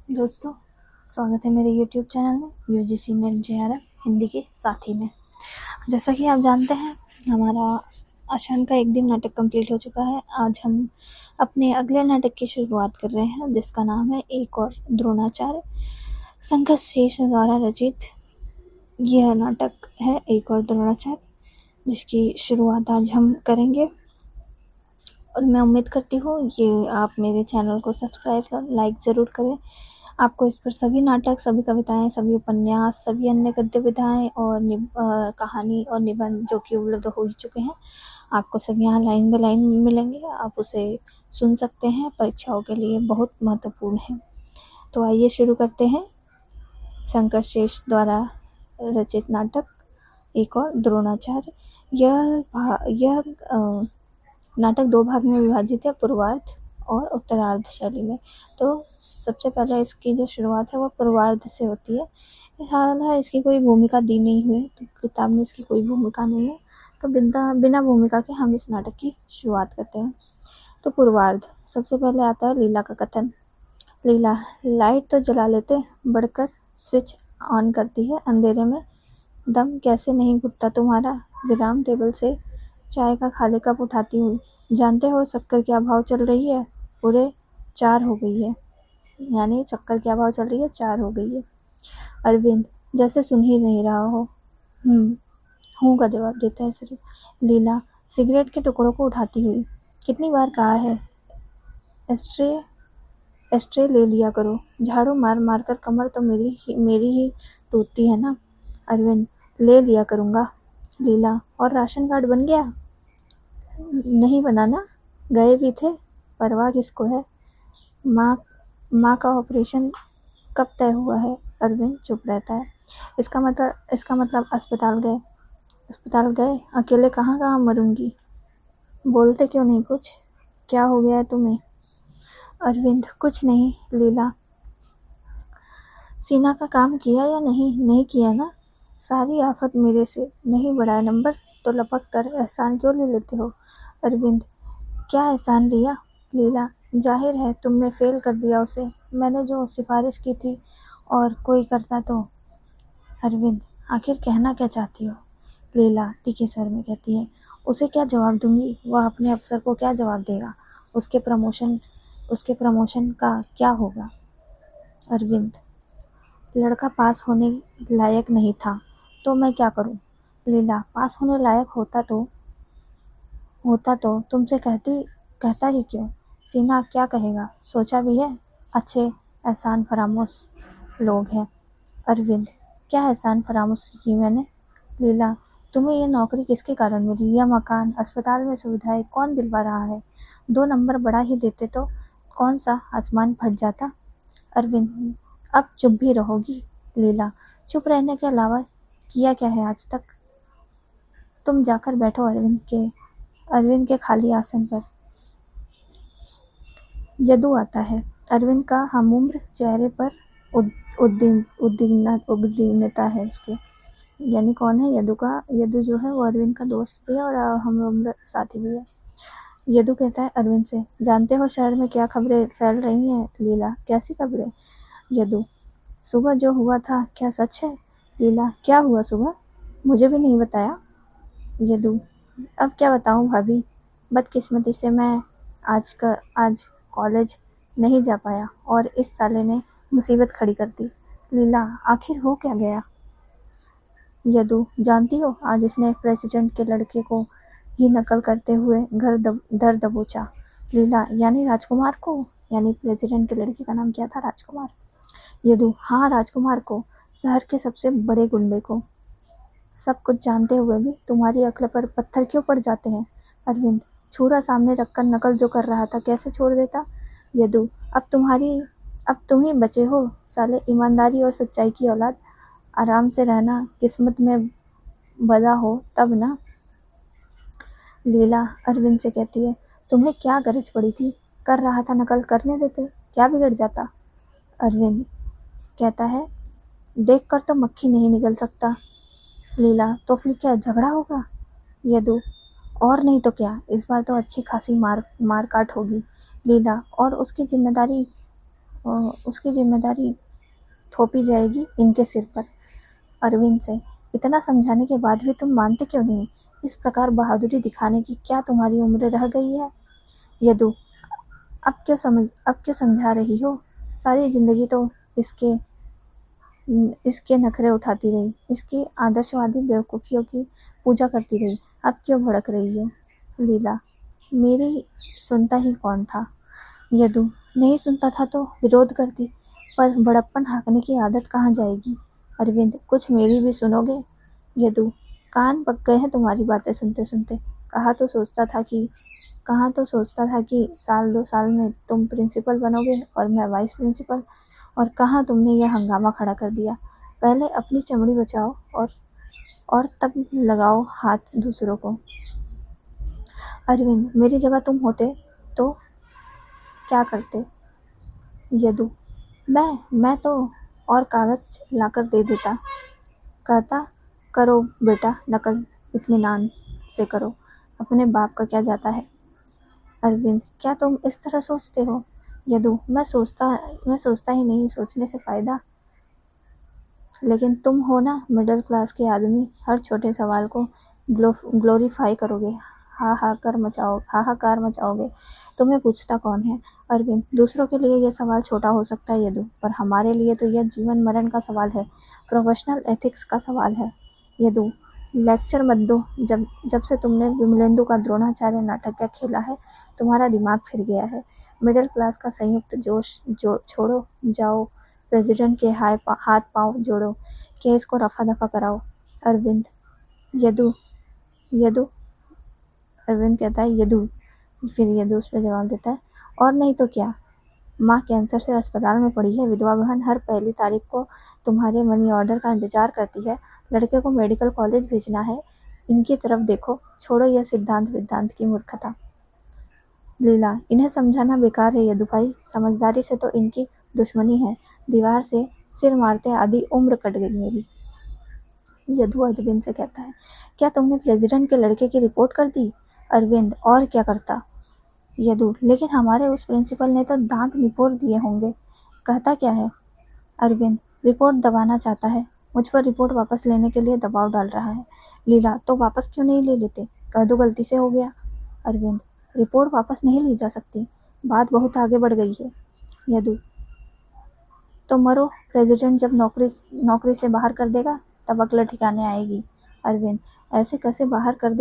दोस्तों, स्वागत है मेरे YouTube चैनल में यूजीसी नेट JRF हिंदी के साथी में। जैसा कि आप जानते हैं, हमारा आशान का एक दिन नाटक कंप्लीट हो चुका है। आज हम अपने अगले नाटक की शुरुआत कर रहे हैं, जिसका नाम है एक और द्रोणाचार्य। संघर्ष शेष द्वारा रचित यह नाटक है एक और द्रोणाचार्य, जिसकी शुरुआत आज हम करेंगे। और मैं उम्मीद करती हूँ ये आप मेरे चैनल को सब्सक्राइब और लाइक ज़रूर करें। आपको इस पर सभी नाटक, सभी कविताएं, सभी उपन्यास, सभी अन्य गद्य विधाएं और कहानी और निबंध जो कि उपलब्ध हो ही चुके हैं, आपको सब यहाँ लाइन बाय लाइन मिलेंगे। आप उसे सुन सकते हैं, परीक्षाओं के लिए बहुत महत्वपूर्ण है। तो आइए शुरू करते हैं शंकर शेष द्वारा रचित नाटक एक और द्रोणाचार्य। यह नाटक दो भाग में विभाजित है, पूर्वार्ध और उत्तरार्ध शैली में। तो सबसे पहले इसकी जो शुरुआत है वो पूर्वार्ध से होती है। हालांकि इसकी कोई भूमिका दी नहीं हुई, किताब में इसकी कोई भूमिका नहीं है, तो बिना भूमिका के हम इस नाटक की शुरुआत करते हैं। तो पूर्वार्ध, सबसे पहले आता है लीला का कथन। लीला, लाइट तो जला लेते, बढ़कर स्विच ऑन करती है अंधेरे में। दम कैसे नहीं घुटता तुम्हारा। विराम टेबल से चाय का खाली कप उठाती हुई, जानते हो शक्कर क्या भाव चल रही है? पूरे 4 हो गई है। यानी शक्कर क्या भाव चल रही है? 4 हो गई है। अरविंद, जैसे सुन ही नहीं रहा हो। हूँ का जवाब देता है सिर्फ। लीला, सिगरेट के टुकड़ों को उठाती हुई, कितनी बार कहा है एस्ट्रे ले लिया करो। झाड़ू मार मार कर कमर तो मेरी ही टूटती है ना। अरविंद, ले लिया करूँगा। लीला, और राशन कार्ड बन गया? नहीं बना ना, गए भी थे, परवाह किसको है। माँ का ऑपरेशन कब तय हुआ है? अरविंद चुप रहता है। इसका मतलब अस्पताल गए, अकेले कहाँ कहाँ मरूंगी। बोलते क्यों नहीं कुछ? क्या हो गया है तुम्हें? अरविंद, कुछ नहीं। लीला, सीना का काम किया या नहीं किया ना। सारी आफत मेरे से नहीं बढ़ाया नंबर तो लपक कर एहसान क्यों ले लेते हो? अरविंद, क्या एहसान लिया? लीला, जाहिर है तुमने फेल कर दिया उसे, मैंने जो सिफारिश की थी और कोई करता तो। अरविंद, आखिर कहना क्या चाहती हो? लीला तीखे स्वर में कहती है, उसे क्या जवाब दूंगी? वह अपने अफसर को क्या जवाब देगा? उसके प्रमोशन का क्या होगा? अरविंद, लड़का पास होने लायक नहीं था तो मैं क्या करूं? लीला, पास होने लायक होता तो तुमसे कहता ही क्यों? सीना क्या कहेगा? सोचा भी है? अच्छे एहसान फरामोश लोग हैं। अरविंद, क्या एहसान फरामोश की मैंने? लीला, तुम्हें ये नौकरी किसके कारण मिली? यह मकान, अस्पताल में सुविधाएं कौन दिलवा रहा है? 2 नंबर बढ़ा ही देते तो कौन सा आसमान फट जाता। अरविंद, अब चुप भी रहोगी? लीला, चुप रहने के अलावा किया क्या है आज तक? तुम जाकर बैठो अरविंद के खाली आसन पर। यदु आता है। अरविंद का हमउम्र चेहरे पर उद्विग्नता है उसके। यानी कौन है? यदु जो है वो अरविंद का दोस्त भी है और हमउम्र साथी भी है। यदु कहता है अरविंद से, जानते हो शहर में क्या खबरें फैल रही हैं? लीला, कैसी खबरें? यदु, सुबह जो हुआ था क्या सच है? लीला, क्या हुआ सुबह? मुझे भी नहीं बताया। यदु, अब क्या बताऊं भाभी, बदकिस्मती से मैं आज कॉलेज नहीं जा पाया और इस साले ने मुसीबत खड़ी कर दी। लीला, आखिर हो क्या गया? यदु, जानती हो आज इसने प्रेसिडेंट के लड़के को ही नकल करते हुए दर दबोचा। लीला, यानी राजकुमार को? यानी प्रेसिडेंट के लड़के का नाम क्या था? राजकुमार। यदु, हाँ राजकुमार को, शहर के सबसे बड़े गुंडे को। सब कुछ जानते हुए भी तुम्हारी अक्ल पर पत्थर क्यों पड़ जाते हैं? अरविंद, छुरा सामने रखकर नकल जो कर रहा था कैसे छोड़ देता? यदु, अब तुम ही बचे हो साले, ईमानदारी और सच्चाई की औलाद। आराम से रहना किस्मत में बदा हो तब ना। लीला अरविंद से कहती है, तुम्हें क्या गरज पड़ी थी? कर रहा था नकल, करने देते, क्या बिगड़ जाता? अरविंद कहता है, देखकर तो मक्खी नहीं निकल सकता। लीला, तो फिर क्या झगड़ा होगा? यदु, और नहीं तो क्या, इस बार तो अच्छी खासी मार काट होगी। लीला, और उसकी जिम्मेदारी उसकी जिम्मेदारी थोपी जाएगी इनके सिर पर। अरविंद से, इतना समझाने के बाद भी तुम मानते क्यों नहीं? इस प्रकार बहादुरी दिखाने की क्या तुम्हारी उम्र रह गई है? यदु, अब क्यों समझा रही हो? सारी जिंदगी तो इसके नखरे उठाती रही, इसकी आदर्शवादी बेवकूफ़ियों की पूजा करती रही। अब क्यों भड़क रही हो? लीला, मेरी सुनता ही कौन था? यदु, नहीं सुनता था तो विरोध करती, पर बड़प्पन हाँकने की आदत कहाँ जाएगी? अरविंद, कुछ मेरी भी सुनोगे? यदु, कान पक गए हैं तुम्हारी बातें सुनते सुनते। कहाँ तो सोचता था कि साल 2 साल में तुम प्रिंसिपल बनोगे और मैं वाइस प्रिंसिपल, और कहाँ तुमने यह हंगामा खड़ा कर दिया। पहले अपनी चमड़ी बचाओ और तब लगाओ हाथ दूसरों को। अरविंद, मेरी जगह तुम होते तो क्या करते? यदु, मैं तो और कागज लाकर दे देता, कहता करो बेटा नकल, इत्मीनान से करो, अपने बाप का क्या जाता है। अरविंद, क्या तुम इस तरह सोचते हो? यदु, मैं सोचता ही नहीं, सोचने से फायदा। लेकिन तुम हो ना मिडिल क्लास के आदमी, हर छोटे सवाल को ग्लोरीफाई करोगे, हाहाकार मचाओगे। तुम्हें पूछता कौन है? अरविंद, दूसरों के लिए यह सवाल छोटा हो सकता है यदु, पर हमारे लिए तो यह जीवन मरण का सवाल है, प्रोफेशनल एथिक्स का सवाल है। यदु, लेक्चर मत दो। जब से तुमने विमलेंदु का द्रोणाचार्य नाटक खेला है, तुम्हारा दिमाग फिर गया है। मिडिल क्लास का संयुक्त जोश छोड़ो, जाओ प्रेसिडेंट के हाथ पांव जोड़ो, केस को रफा दफा कराओ। अरविंद, यदु यदु अरविंद कहता है यदु, फिर यदु उस पर जवाब देता है, और नहीं तो क्या, माँ कैंसर से अस्पताल में पड़ी है, विधवा बहन हर पहली तारीख को तुम्हारे मनी ऑर्डर का इंतजार करती है, लड़के को मेडिकल कॉलेज भेजना है, इनकी तरफ देखो, छोड़ो यह सिद्धांत की मूर्खता। लीला, इन्हें समझाना बेकार है यदु भाई, समझदारी से तो इनकी दुश्मनी है, दीवार से सिर मारते आधी उम्र कट गई मेरी। यदु अरविंद से कहता है, क्या तुमने प्रेसिडेंट के लड़के की रिपोर्ट कर दी? अरविंद, और क्या करता? यदु, लेकिन हमारे उस प्रिंसिपल ने तो दांत निपोड़ दिए होंगे। कहता क्या है? अरविंद, रिपोर्ट दबाना चाहता है, मुझ पर रिपोर्ट वापस लेने के लिए दबाव डाल रहा है। लीला, तो वापस क्यों नहीं ले लेते? कह दो गलती से हो गया। अरविंद, रिपोर्ट वापस नहीं ली जा सकती, बात बहुत आगे बढ़ गई है। यदु, तो मरो, प्रेसिडेंट जब नौकरी से बाहर कर देगा तब अकल ठिकाने आएगी। अरविंद, ऐसे कैसे बाहर कर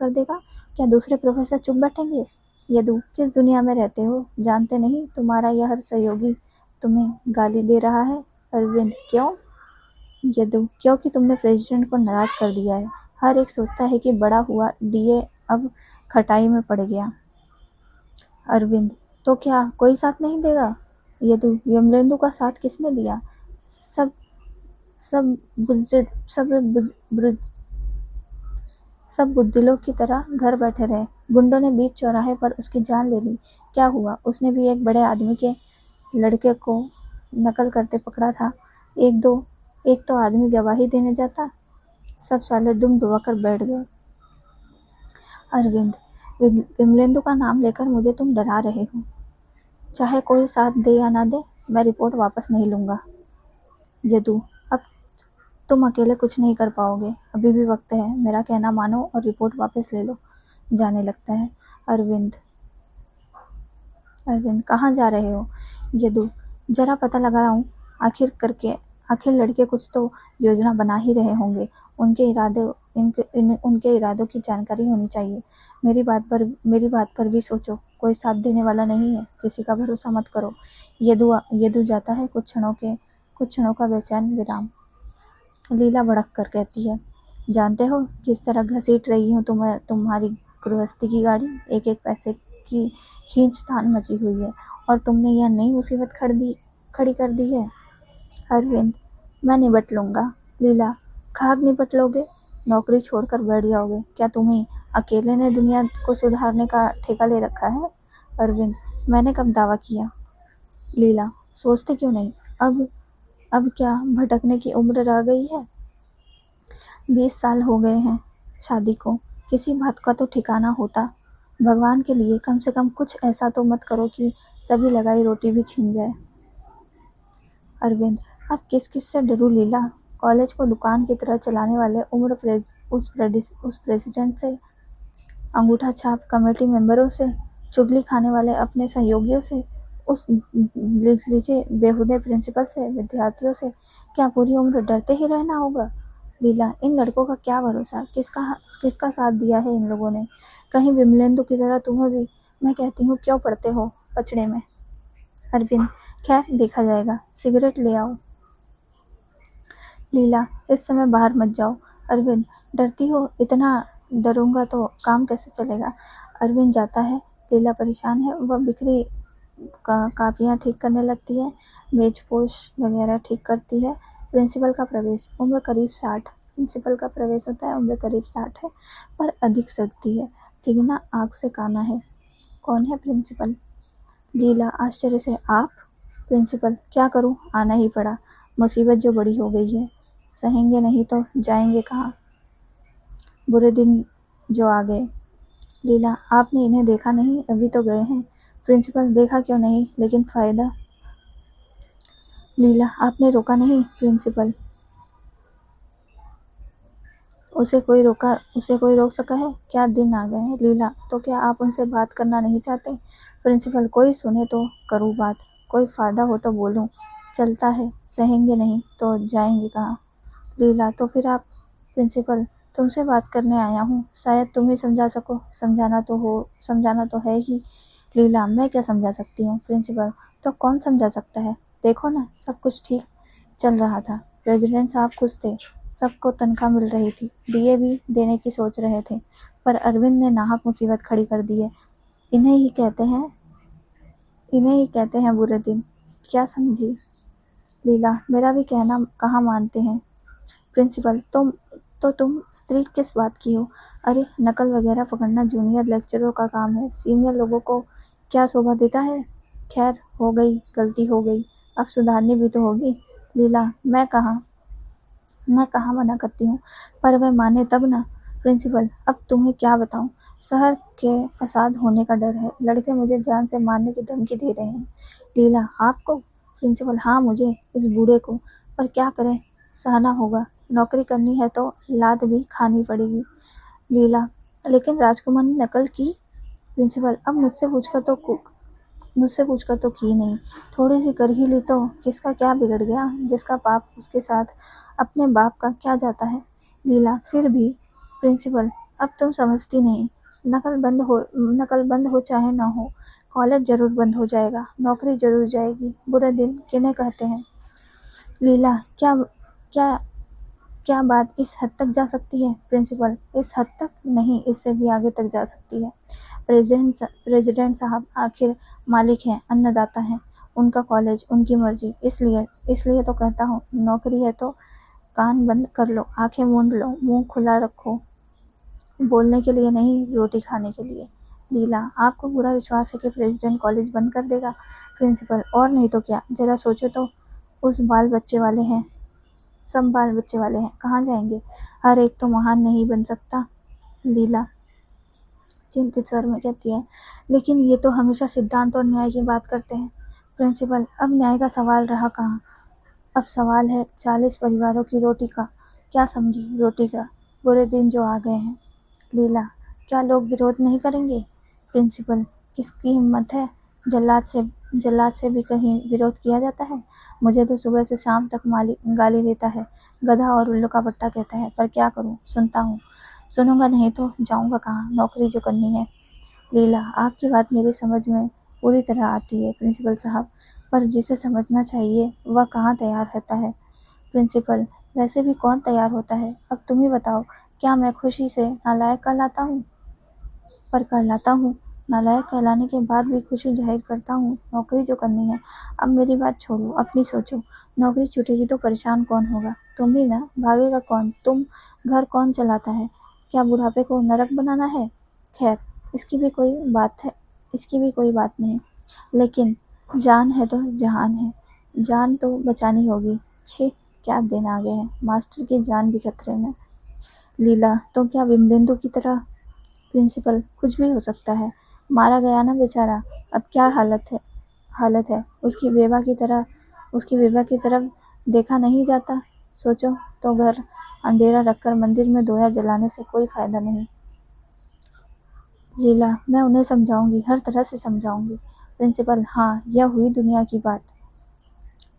देगा? क्या दूसरे प्रोफेसर चुप बैठेंगे? यदु, किस दुनिया में रहते हो, जानते नहीं तुम्हारा यह हर सहयोगी तुम्हें गाली दे रहा है? अरविंद, क्यों? यदु, क्योंकि तुमने प्रेसिडेंट को नाराज कर दिया है, हर एक सोचता है कि बड़ा हुआ डीए अब खटाई में पड़ गया। अरविंद, तो क्या कोई साथ नहीं देगा? यदु, विमलेंदु का साथ किसने दिया? सब बुद्धिलों की तरह घर बैठे रहे, गुंडों ने बीच चौराहे पर उसकी जान ले ली, क्या हुआ? उसने भी एक बड़े आदमी के लड़के को नकल करते पकड़ा था, एक तो आदमी गवाही देने जाता, सब साले दुम डुबाकर बैठ गए। अरविंद, विमलेंदु का नाम लेकर मुझे तुम डरा रहे हो, चाहे कोई साथ दे या ना दे, मैं रिपोर्ट वापस नहीं लूँगा। यदु, अब तुम अकेले कुछ नहीं कर पाओगे, अभी भी वक्त है, मेरा कहना मानो और रिपोर्ट वापस ले लो। जाने लगता है। अरविंद, कहाँ जा रहे हो? यदु, जरा पता लगाऊं, आखिर लड़के कुछ तो योजना बना ही रहे होंगे, उनके इरादों की जानकारी होनी चाहिए। मेरी बात पर भी सोचो, कोई साथ देने वाला नहीं है, किसी का भरोसा मत करो। यदु जाता है, कुछ क्षणों का बेचैन विराम। लीला भड़क कर कहती है, जानते हो किस तरह घसीट रही हूँ तुम्हारी गृहस्थी की गाड़ी, एक एक पैसे की खींचतान मची हुई है, और तुमने यह नई मुसीबत खड़ी कर दी है। अरविंद, मैं निपट लूँगा। लीला, खाक निपट लोगे? नौकरी छोड़कर बैठ जाओगे? क्या तुम्हें अकेले ने दुनिया को सुधारने का ठेका ले रखा है? अरविंद, मैंने कब दावा किया? लीला, सोचते क्यों नहीं? अब क्या भटकने की उम्र रह गई है? 20 साल हो गए हैं शादी को, किसी बात का तो ठिकाना होता। भगवान के लिए कम से कम कुछ ऐसा तो मत करो कि सभी लगाई रोटी भी छीन जाए। अरविंद, अब किस किस से डरूं लीला? कॉलेज को दुकान की तरह चलाने वाले उस प्रेसिडेंट से, अंगूठा छाप कमेटी मेंबरों से, चुगली खाने वाले अपने सहयोगियों से, उस लीजिए बेहुदे प्रिंसिपल से, विद्यार्थियों से। क्या पूरी उम्र डरते ही रहना होगा? लीला, इन लड़कों का क्या भरोसा? किसका साथ दिया है इन लोगों ने? कहीं विमलेंदु की तरह तुम्हें भी, मैं कहती हूँ, क्यों पड़ते हो पचड़े में? अरविंद, खैर देखा जाएगा, सिगरेट ले आओ। लीला, इस समय बाहर मत जाओ। अरविंद, डरती हो? इतना डरूंगा तो काम कैसे चलेगा? अरविंद जाता है। लीला परेशान है। वह बिखरी कापियाँ ठीक करने लगती है, मेजपोश वगैरह ठीक करती है। प्रिंसिपल का प्रवेश, उम्र करीब 60। प्रिंसिपल का प्रवेश होता है, उम्र करीब 60 है, पर अधिक सकती है। ठिगना आग से काना है। कौन है प्रिंसिपल? लीला आश्चर्य से, आप? प्रिंसिपल, क्या करूं, आना ही पड़ा। मुसीबत जो बड़ी हो गई है, सहेंगे नहीं तो जाएंगे कहाँ? बुरे दिन जो आ गए। लीला, आपने इन्हें देखा नहीं? अभी तो गए हैं। प्रिंसिपल, देखा क्यों नहीं, लेकिन फायदा? लीला, आपने रोका नहीं? प्रिंसिपल, उसे कोई रोक सका है? क्या दिन आ गए हैं। लीला, तो क्या आप उनसे बात करना नहीं चाहते? प्रिंसिपल, कोई सुने तो करूँ बात, कोई फायदा हो तो बोलूँ। चलता है, सहेंगे नहीं तो जाएंगे कहाँ? लीला, तो फिर आप? प्रिंसिपल, तुमसे बात करने आया हूँ, शायद तुम ही समझा सको। समझाना तो है ही। लीला, मैं क्या समझा सकती हूँ? प्रिंसिपल, तो कौन समझा सकता है? देखो ना, सब कुछ ठीक चल रहा था, प्रेसिडेंट साहब खुश थे, सबको तनख्वाह मिल रही थी, डीए भी देने की सोच रहे थे, पर अरविंद ने नाहक मुसीबत खड़ी कर दी है। इन्हें ही कहते हैं बुरे दिन। क्या समझी? लीला, मेरा भी कहना कहाँ मानते हैं? प्रिंसिपल, तुम स्त्री किस बात की हो? अरे, नकल वगैरह पकड़ना जूनियर लेक्चररों का काम है, सीनियर लोगों को क्या शोभा देता है? खैर, हो गई, गलती हो गई, अब सुधारनी भी तो होगी। लीला, मैं कहाँ मना करती हूँ, पर वह माने तब ना। प्रिंसिपल, अब तुम्हें क्या बताऊँ, शहर के फसाद होने का डर है, लड़के मुझे जान से मारने की धमकी दे रहे हैं। लीला, आपको? प्रिंसिपल, हाँ मुझे, इस बूढ़े को, पर क्या करें, सहना होगा, नौकरी करनी है तो लात भी खानी पड़ेगी। लीला, लेकिन राजकुमार ने नकल की। प्रिंसिपल, अब मुझसे पूछकर तो की नहीं, थोड़ी सी कर ही ली तो किसका क्या बिगड़ गया, जिसका पाप उसके साथ, अपने बाप का क्या जाता है? लीला, फिर भी। प्रिंसिपल, अब तुम समझती नहीं, नकल बंद हो चाहे ना हो, कॉलेज जरूर बंद हो जाएगा, नौकरी जरूर जाएगी, बुरे दिन किन्हें कहते हैं? लीला, क्या क्या क्या बात इस हद तक जा सकती है? प्रिंसिपल, इस हद तक नहीं, इससे भी आगे तक जा सकती है। प्रेसिडेंट साहब आखिर मालिक हैं, अन्नदाता हैं, उनका कॉलेज, उनकी मर्जी, इसलिए तो कहता हूँ, नौकरी है तो कान बंद कर लो, आंखें मूंद लो, मुंह खुला रखो, बोलने के लिए नहीं, रोटी खाने के लिए। लीला, आपको पूरा विश्वास है कि प्रेसिडेंट कॉलेज बंद कर देगा? प्रिंसिपल, और नहीं तो क्या, जरा सोचो तो, उस बाल बच्चे वाले हैं, सब बाल बच्चे वाले हैं, कहाँ जाएंगे? हर एक तो महान नहीं बन सकता। लीला चिंतित स्वर में कहती है, लेकिन ये तो हमेशा सिद्धांत और न्याय की बात करते हैं। प्रिंसिपल, अब न्याय का सवाल रहा कहाँ, अब सवाल है 40 परिवारों की रोटी का। क्या समझी, रोटी का? बुरे दिन जो आ गए हैं। लीला, क्या लोग विरोध नहीं करेंगे? प्रिंसिपल, किसकी हिम्मत है, जल्लाद से भी कहीं विरोध किया जाता है? मुझे तो सुबह से शाम तक मालिक गाली देता है, गधा और उल्लू का पट्टा कहता है, पर क्या करूं, सुनता हूँ, सुनूंगा नहीं तो जाऊंगा कहाँ, नौकरी जो करनी है। लीला, आपकी बात मेरी समझ में पूरी तरह आती है प्रिंसिपल साहब, पर जिसे समझना चाहिए वह कहाँ तैयार रहता है। प्रिंसिपल, वैसे भी कौन तैयार होता है, अब तुम ही बताओ, क्या मैं खुशी से नालायक कहलाता हूँ? पर कहलाता हूँ, नालायक कहलाने के बाद भी खुशी जाहिर करता हूँ, नौकरी जो करनी है। अब मेरी बात छोड़ो, अपनी सोचो, नौकरी छूटेगी तो परेशान कौन होगा? तुम ही ना, भागेगा कौन? घर कौन चलाता है? क्या बुढ़ापे को नरक बनाना है? खैर, इसकी भी कोई बात नहीं, लेकिन जान है तो जहान है, जान तो बचानी होगी। छी, क्या दिन आ गए हैं, मास्टर की जान भी खतरे में। लीला, तो क्या विमलेंदु की तरह? प्रिंसिपल, कुछ भी हो सकता है, मारा गया ना बेचारा, अब क्या हालत है उसकी बेवा की तरफ देखा नहीं जाता। सोचो तो घर अंधेरा रखकर मंदिर में दोया जलाने से कोई फायदा नहीं। लीला, मैं उन्हें समझाऊंगी, हर तरह से समझाऊंगी। प्रिंसिपल, हाँ, यह हुई दुनिया की बात,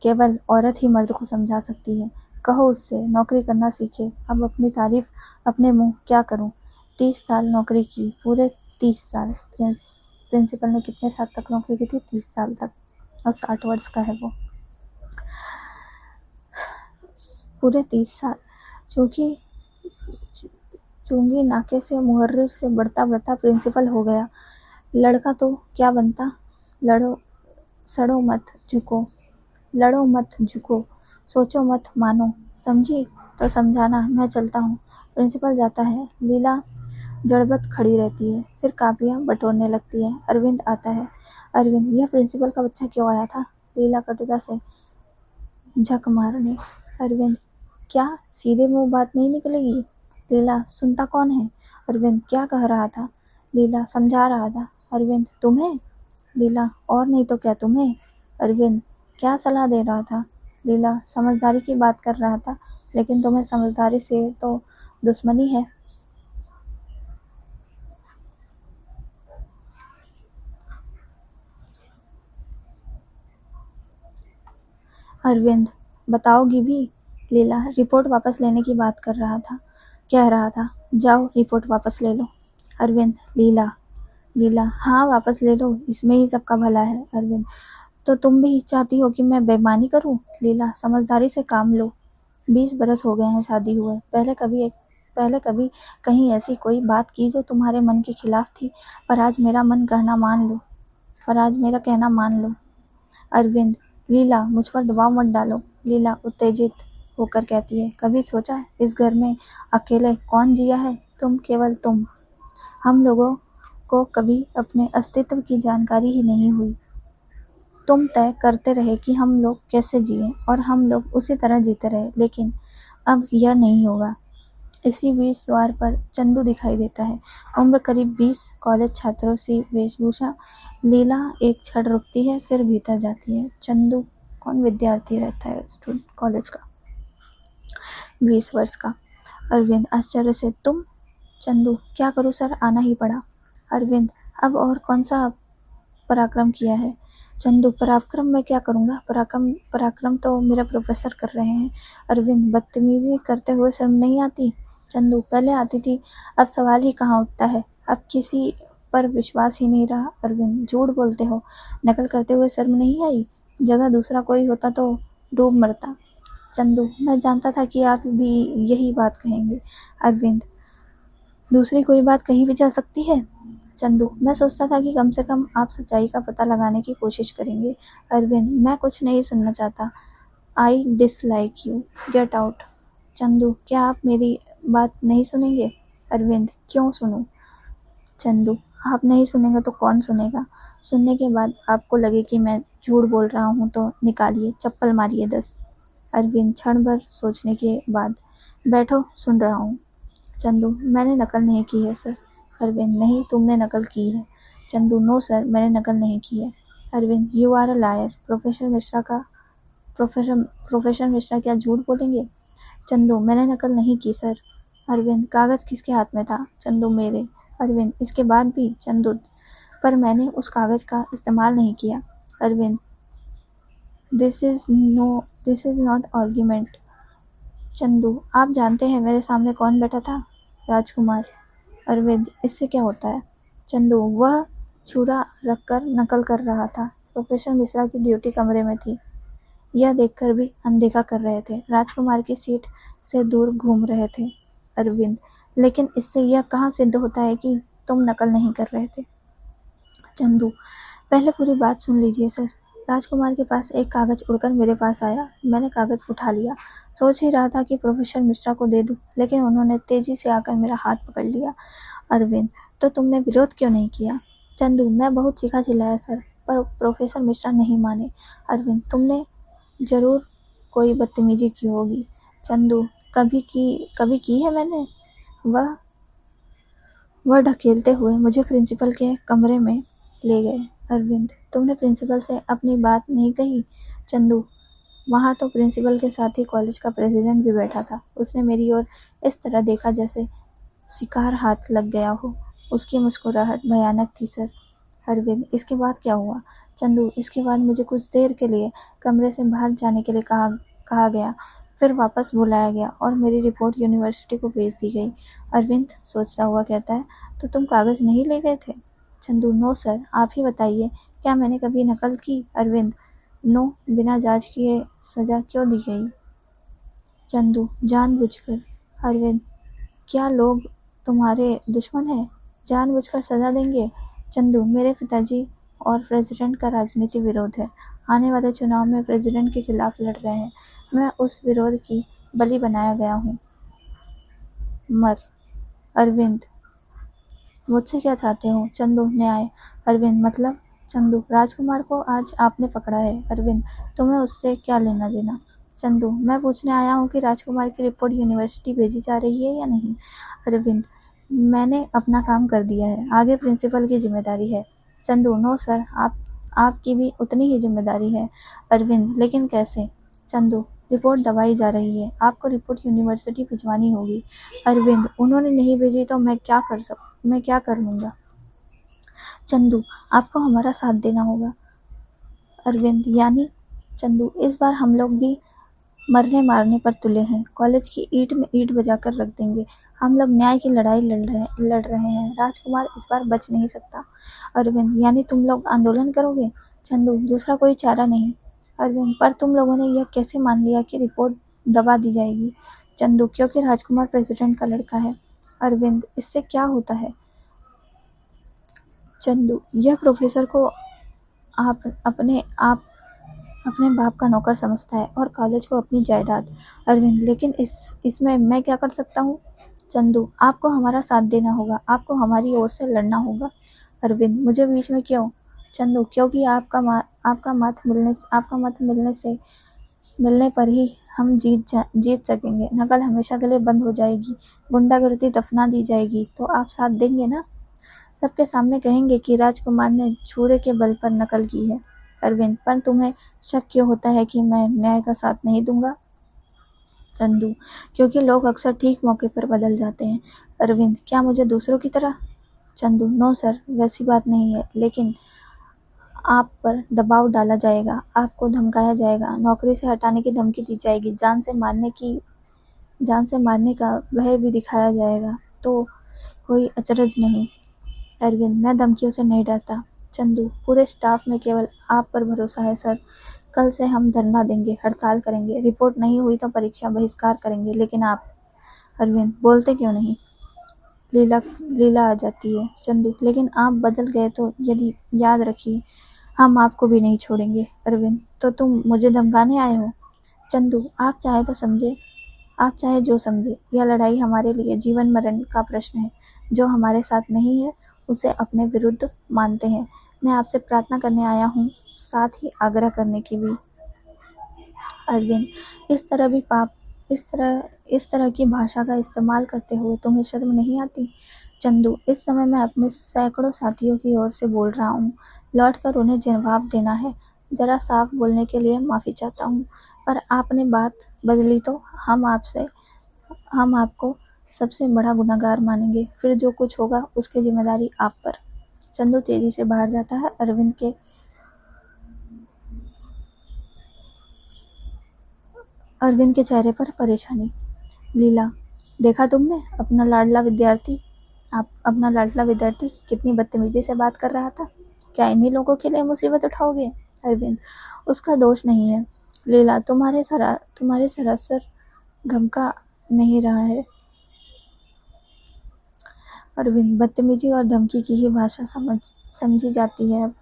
केवल औरत ही मर्द को समझा सकती है। कहो उससे नौकरी करना सीखे। अब अपनी तारीफ अपने मुंह क्या करूं। 30 साल नौकरी की, पूरे 30 साल। प्रिंसिपल ने कितने साल तक नौकरी की थी? 30 साल तक, और 60 वर्ष का है वो। पूरे 30 साल। चूंगी नाके से मुहर्रिर से बढ़ता बढ़ता प्रिंसिपल हो गया। लड़का तो क्या बनता। लड़ो मत झुको, सोचो मत मानो, समझी तो समझाना, मैं चलता हूँ। प्रिंसिपल जाता है। लीला जड़बत खड़ी रहती है, फिर कापियाँ बटोरने लगती है। अरविंद आता है। अरविंद, यह प्रिंसिपल का बच्चा क्यों आया था? लीला कटुता से झक मारने। अरविंद, क्या सीधे मुंह बात नहीं निकलेगी? लीला, सुनता कौन है? अरविंद, क्या कह रहा था? लीला, समझा रहा था। अरविंद, तुम्हें? लीला, और नहीं तो क्या तुम्हें? अरविंद, क्या सलाह दे रहा था? लीला, समझदारी की बात कर रहा था, लेकिन तुम्हें समझदारी से तो दुश्मनी है। अरविंद, बताओगी भी? लीला, रिपोर्ट वापस लेने की बात कह रहा था। जाओ रिपोर्ट वापस ले लो। अरविंद, लीला, हाँ वापस ले लो, इसमें ही सबका भला है। अरविंद, तो तुम भी चाहती हो कि मैं बेईमानी करूं? लीला, समझदारी से काम लो। 20 बरस हो गए हैं शादी हुए, पहले कभी कहीं ऐसी कोई बात की जो तुम्हारे मन के खिलाफ थी? पर आज मेरा कहना मान लो। अरविंद, लीला, मुझ पर दबाव मत डालो। लीला उत्तेजित होकर कहती है, कभी सोचा इस घर में अकेले कौन जिया है? तुम, केवल तुम। हम लोगों को कभी अपने अस्तित्व की जानकारी ही नहीं हुई। तुम तय करते रहे कि हम लोग कैसे जिए, और हम लोग उसी तरह जीते रहे, लेकिन अब यह नहीं होगा। इसी बीच द्वार पर चंदू दिखाई देता है। उम्र करीब 20, कॉलेज छात्रों सी वेशभूषा। लीला एक क्षण रुकती है, फिर भीतर जाती है। चंदू कौन विद्यार्थी रहता है? स्टूडेंट, कॉलेज का, 20 वर्ष का। अरविंद आश्चर्य से, तुम? चंदू, क्या करूं सर, आना ही पड़ा। अरविंद, अब और कौन सा पराक्रम किया है? चंदू, पराक्रम मैं क्या करूंगा? पराक्रम तो मेरा प्रोफेसर कर रहे हैं। अरविंद, बदतमीजी करते हुए शर्म नहीं आती? चंदू, पहले आती थी, अब सवाल ही कहाँ उठता है, अब किसी पर विश्वास ही नहीं रहा। अरविंद, झूठ बोलते हो, नकल करते हुए शर्म नहीं आई? जगह दूसरा कोई होता तो डूब मरता। चंदू, मैं जानता था कि आप भी यही बात कहेंगे। अरविंद, दूसरी कोई बात कही भी जा सकती है? चंदू, मैं सोचता था कि कम से कम आप सच्चाई का पता लगाने की कोशिश करेंगे। अरविंद, मैं कुछ नहीं सुनना चाहता। I dislike you, get out. Chandu, क्या आप मेरी बात नहीं सुनेंगे? अरविंद, क्यों सुनूं? चंदू, आप नहीं सुनेंगे तो कौन सुनेगा? सुनने के बाद आपको लगे कि मैं झूठ बोल रहा हूँ तो निकालिए, चप्पल मारिए 10। अरविंद क्षण भर सोचने के बाद, बैठो, सुन रहा हूँ। चंदू, मैंने नकल नहीं की है सर। अरविंद, नहीं, तुमने नकल की है। चंदू, नो सर, मैंने नकल नहीं की है। Arvind, you are a liar. Professor Mishra क्या झूठ बोलेंगे? चंदू, मैंने नकल नहीं की सर। अरविंद, कागज किसके हाथ में था? चंदू, मेरे। अरविंद, इसके बाद भी? चंदू, पर मैंने उस कागज का इस्तेमाल नहीं किया। Arvind, this is not argument. Chandu, आप जानते हैं मेरे सामने कौन बैठा था? राजकुमार। अरविंद, इससे क्या होता है? चंदू, वह छुरा रखकर नकल कर रहा था। प्रोफेसर मिश्रा की ड्यूटी कमरे में थी, यह देखकर भी अनदेखा कर रहे थे। राजकुमार की सीट से दूर घूम रहे थे। अरविंद, लेकिन इससे यह कहाँ सिद्ध होता है कि तुम नकल नहीं कर रहे थे? चंदू, पहले पूरी बात सुन लीजिए सर। राजकुमार के पास एक कागज उड़कर मेरे पास आया, मैंने कागज उठा लिया, सोच ही रहा था कि प्रोफेसर मिश्रा को दे दूं, लेकिन उन्होंने तेजी से आकर मेरा हाथ पकड़ लिया। अरविंद, तो तुमने विरोध क्यों नहीं किया? चंदू, मैं बहुत चीखा चिल्लाया सर, पर प्रोफेसर मिश्रा नहीं माने। अरविंद, तुमने जरूर कोई बदतमीजी की होगी। चंदू, कभी की है मैंने? वह वह ढकेलते हुए मुझे प्रिंसिपल के कमरे में ले गए। अरविंद, तुमने प्रिंसिपल से अपनी बात नहीं कही? चंदू, वहाँ तो प्रिंसिपल के साथ ही कॉलेज का प्रेसिडेंट भी बैठा था। उसने मेरी ओर इस तरह देखा जैसे शिकार हाथ लग गया हो। उसकी मुस्कुराहट भयानक थी सर। अरविंद, इसके बाद क्या हुआ? चंदू, इसके बाद मुझे कुछ देर के लिए कमरे से बाहर जाने के लिए कहा गया, फिर वापस बुलाया गया और मेरी रिपोर्ट यूनिवर्सिटी को भेज दी गई। अरविंद सोचता हुआ कहता है, तो तुम कागज नहीं ले गए थे? चंदू, नो सर, आप ही बताइए, क्या मैंने कभी नकल की? अरविंद, नो, बिना जांच किए सजा क्यों दी गई? चंदू, जानबूझकर। अरविंद, क्या लोग तुम्हारे दुश्मन हैं? जानबूझकर सजा देंगे? चंदू, मेरे पिताजी और प्रेसिडेंट का राजनीति विरोध है। आने वाले चुनाव में प्रेसिडेंट के खिलाफ लड़ रहे हैं। मैं उस विरोध की बलि बनाया गया हूँ। मर। अरविंद, मुझसे क्या चाहते हो? चंदू, न्याय। अरविंद, मतलब? चंदू, राजकुमार को आज आपने पकड़ा है। अरविंद, तुम्हें उससे क्या लेना देना? चंदू, मैं पूछने आया हूँ कि राजकुमार की रिपोर्ट यूनिवर्सिटी भेजी जा रही है या नहीं। अरविंद, मैंने अपना काम कर दिया है, आगे प्रिंसिपल की जिम्मेदारी है। चंदू, नो सर, आपकी भी उतनी ही जिम्मेदारी है। अरविंद, लेकिन कैसे? चंदू, रिपोर्ट दबाई जा रही है, आपको रिपोर्ट यूनिवर्सिटी भिजवानी होगी। अरविंद, उन्होंने नहीं भेजी तो मैं क्या कर लूँगा? चंदू, आपको हमारा साथ देना होगा। अरविंद, यानी? चंदू, इस बार हम लोग भी मरने मारने पर तुले हैं। कॉलेज की ईंट में ईंट बजाकर रख देंगे। हम लोग न्याय की लड़ाई लड़ रहे हैं। राजकुमार इस बार बच नहीं सकता। अरविंद, यानी तुम लोग आंदोलन करोगे? चंदू, दूसरा कोई चारा नहीं। अरविंद, पर तुम लोगों ने यह कैसे मान लिया कि रिपोर्ट दबा दी जाएगी? चंदू, क्योंकि राजकुमार प्रेसिडेंट का लड़का है। अरविंद, इससे क्या होता है? चंदू, यह प्रोफेसर को अपने बाप का नौकर समझता है और कॉलेज को अपनी जायदाद। अरविंद, लेकिन इसमें मैं क्या कर सकता हूँ? चंदू, आपको हमारा साथ देना होगा, आपको हमारी ओर से लड़ना होगा। अरविंद, मुझे बीच में क्यों? चंदू, क्योंकि आपका मत मिलने पर ही हम जीत सकेंगे। नकल हमेशा के लिए बंद हो जाएगी, गुंडागर्दी दफना दी जाएगी। तो आप साथ देंगे ना? सबके सामने कहेंगे कि राजकुमार ने छुरे के बल पर नकल की है। अरविंद, पर तुम्हें शक क्यों होता है कि मैं न्याय का साथ नहीं दूंगा? चंदू, क्योंकि लोग अक्सर ठीक मौके पर बदल जाते हैं। अरविंद, क्या मुझे दूसरों की तरह? चंदू, नो सर, वैसी बात नहीं है, लेकिन आप पर दबाव डाला जाएगा, आपको धमकाया जाएगा, नौकरी से हटाने की धमकी दी जाएगी, जान से मारने का भय भी दिखाया जाएगा। तो कोई अचरज नहीं। अरविंद, मैं धमकियों से नहीं डरता। चंदू, पूरे स्टाफ में केवल आप पर भरोसा है सर। कल से हम धरना देंगे, हड़ताल करेंगे, रिपोर्ट नहीं हुई तो परीक्षा बहिष्कार करेंगे, लेकिन आप? अरविंद, बोलते क्यों नहीं? लीला आ जाती है। चंदू, लेकिन आप बदल गए तो यदि याद रखिए, हम आपको भी नहीं छोड़ेंगे। अरविंद, तो तुम मुझे धमकाने आए हो? चंदू, आप चाहे जो समझे, यह लड़ाई हमारे लिए जीवन मरण का प्रश्न है। जो हमारे साथ नहीं है उसे अपने विरुद्ध मानते हैं। मैं आपसे प्रार्थना करने आया हूँ, साथ ही आग्रह करने की भी। अरविंद, इस तरह की भाषा का इस्तेमाल करते हुए तुम्हें शर्म नहीं आती? चंदू, इस समय मैं अपने सैकड़ों साथियों की ओर से बोल रहा हूँ, लौटकर उन्हें जवाब देना है। जरा साफ बोलने के लिए माफ़ी चाहता हूँ, पर आपने बात बदली तो हम आपको सबसे बड़ा गुनहगार मानेंगे। फिर जो कुछ होगा उसकी जिम्मेदारी आप पर। चंदू तेजी से बाहर जाता है। अरविंद के चेहरे पर परेशानी। लीला, देखा तुमने अपना लाडला विद्यार्थी कितनी बदतमीजी से बात कर रहा था। क्या इन्हीं लोगों के लिए मुसीबत उठाओगे? अरविंद, उसका दोष नहीं है। लीला, तुम्हारे सरासर धमका नहीं रहा है। अरविंद, बदतमीजी और धमकी की ही भाषा समझी जाती है अब।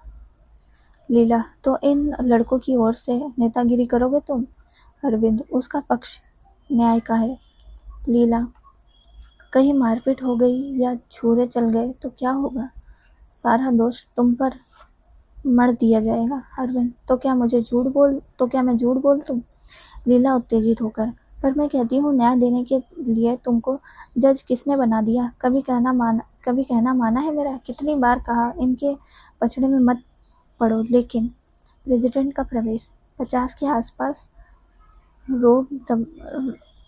लीला, तो इन लड़कों की ओर से नेतागिरी करोगे तुम? अरविंद, उसका पक्ष न्याय का है। लीला, कहीं मारपीट हो गई या छुरे चल गए तो क्या होगा? सारा दोष तुम पर मढ़ दिया जाएगा। अरविंद, तो क्या मैं झूठ बोल दूं? लीला उत्तेजित होकर, पर मैं कहती हूँ, न्याय देने के लिए तुमको जज किसने बना दिया? कभी कहना कभी कहना माना है मेरा? कितनी बार कहा इनके पचड़े में मत पड़ो। लेकिन प्रेसिडेंट का प्रवेश 50 के आसपास,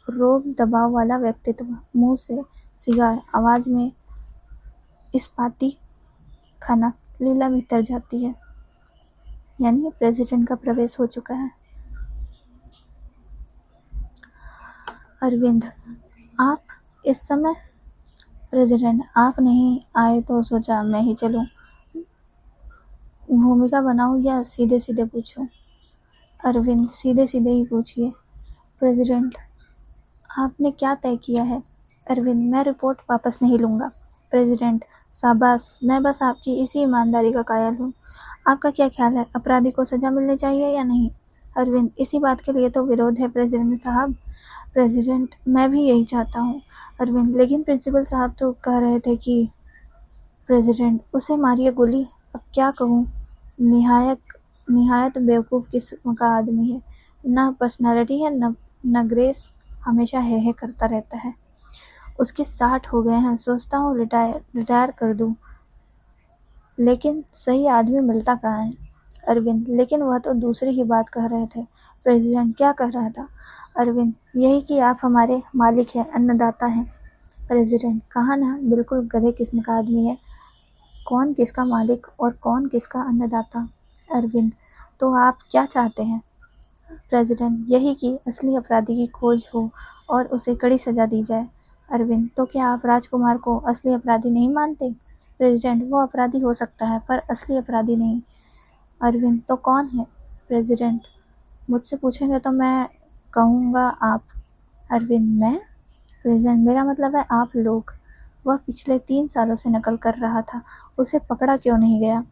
रोब दबाव वाला व्यक्तित्व, मुंह से सिगार, आवाज में इस्पाती खनक, लीला भीतर जाती है। यानी प्रेसिडेंट का प्रवेश हो चुका है। अरविंद, आप इस समय? प्रेसिडेंट, आप नहीं आए तो सोचा मैं ही चलूं। भूमिका बनाऊं या सीधे सीधे पूछूं? अरविंद, सीधे सीधे ही पूछिए। प्रेसिडेंट, आपने क्या तय किया है? अरविंद, मैं रिपोर्ट वापस नहीं लूंगा। प्रेसिडेंट, शाबाश, मैं बस आपकी इसी ईमानदारी का कायल हूँ। आपका क्या ख्याल है, अपराधी को सजा मिलनी चाहिए या नहीं? अरविंद, इसी बात के लिए तो विरोध है प्रेसिडेंट साहब। प्रेसिडेंट, मैं भी यही चाहता हूँ। अरविंद, लेकिन प्रिंसिपल साहब तो कह रहे थे कि। प्रेसिडेंट, उसे मारिए गोली। अब क्या कहूँ, निहायत बेवकूफ़ किस्म का आदमी है। न पर्सनालिटी है न ग्रेस, हमेशा है करता रहता है। उसके 60 हो गए हैं, सोचता हूँ रिटायर कर दूँ, लेकिन सही आदमी मिलता कहाँ है? अरविंद, लेकिन वह तो दूसरी ही बात कह रहे थे। प्रेसिडेंट, क्या कह रहा था? अरविंद, यही कि आप हमारे मालिक हैं, अन्नदाता हैं। प्रेसिडेंट, कहा ना, बिल्कुल गधे किस्म का आदमी है। कौन किसका मालिक और कौन किसका अन्नदाता? अरविंद, तो आप क्या चाहते हैं? प्रेसिडेंट, यही कि असली अपराधी की खोज हो और उसे कड़ी सजा दी जाए। अरविंद, तो क्या आप राजकुमार को असली अपराधी नहीं मानते? प्रेसिडेंट, वो अपराधी हो सकता है पर असली अपराधी नहीं। अरविंद, तो कौन है? प्रेसिडेंट, मुझसे पूछेंगे तो मैं कहूँगा आप। अरविंद, मैं? प्रेसिडेंट, मेरा मतलब है आप लोग। वह पिछले 3 सालों से नकल कर रहा था, उसे पकड़ा क्यों नहीं गया?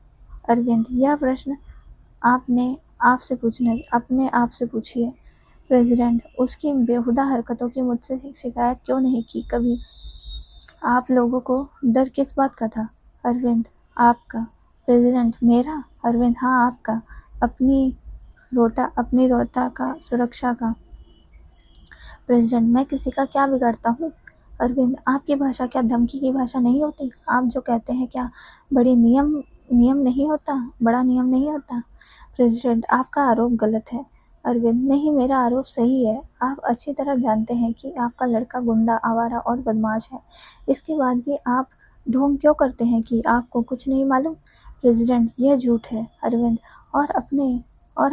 अरविंद, यह प्रश्न अपने आप से पूछिए। प्रेसिडेंट, उसकी बेहुदा हरकतों की मुझसे शिकायत क्यों नहीं की कभी? आप लोगों को डर किस बात का था? अरविंद, आपका। प्रेसिडेंट, मेरा? अरविंद, हाँ आपका, अपनी रोता का, सुरक्षा का। प्रेसिडेंट, मैं किसी का क्या बिगाड़ता हूँ? अरविंद, आपकी भाषा क्या धमकी की भाषा नहीं होती? आप जो कहते हैं क्या बड़ा नियम नहीं होता? प्रेसिडेंट, आपका आरोप गलत है। अरविंद, नहीं, मेरा आरोप सही है। आप अच्छी तरह जानते हैं कि आपका लड़का गुंडा, आवारा और बदमाश है। इसके बाद भी आप ढोंग क्यों करते हैं कि आपको कुछ नहीं मालूम? प्रेसिडेंट, यह झूठ है। अरविंद, और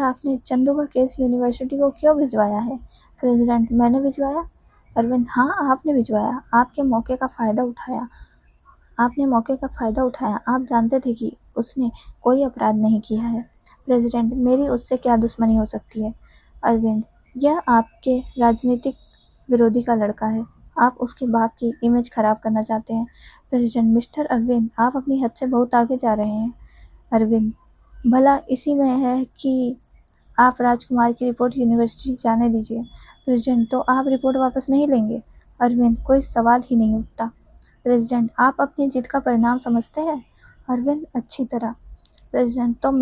आपने चंदू का केस यूनिवर्सिटी को क्यों भिजवाया है? प्रेसिडेंट, मैंने भिजवाया? अरविंद, हाँ आपने भिजवाया। आपने मौके का फ़ायदा उठाया। आप जानते थे कि उसने कोई अपराध नहीं किया है। प्रेसिडेंट, मेरी उससे क्या दुश्मनी हो सकती है? अरविंद, यह आपके राजनीतिक विरोधी का लड़का है। आप उसके बाप की इमेज खराब करना चाहते हैं। प्रेसिडेंट, मिस्टर अरविंद, आप अपनी हद से बहुत आगे जा रहे हैं। अरविंद, भला इसी में है कि आप राजकुमार की रिपोर्ट यूनिवर्सिटी जाने दीजिए। प्रेसिडेंट, तो आप रिपोर्ट वापस नहीं लेंगे? अरविंद, कोई सवाल ही नहीं उठता। प्रेसिडेंट, आप अपनी जीत का परिणाम समझते हैं? अरविंद, अच्छी तरह। प्रेसिडेंट, तो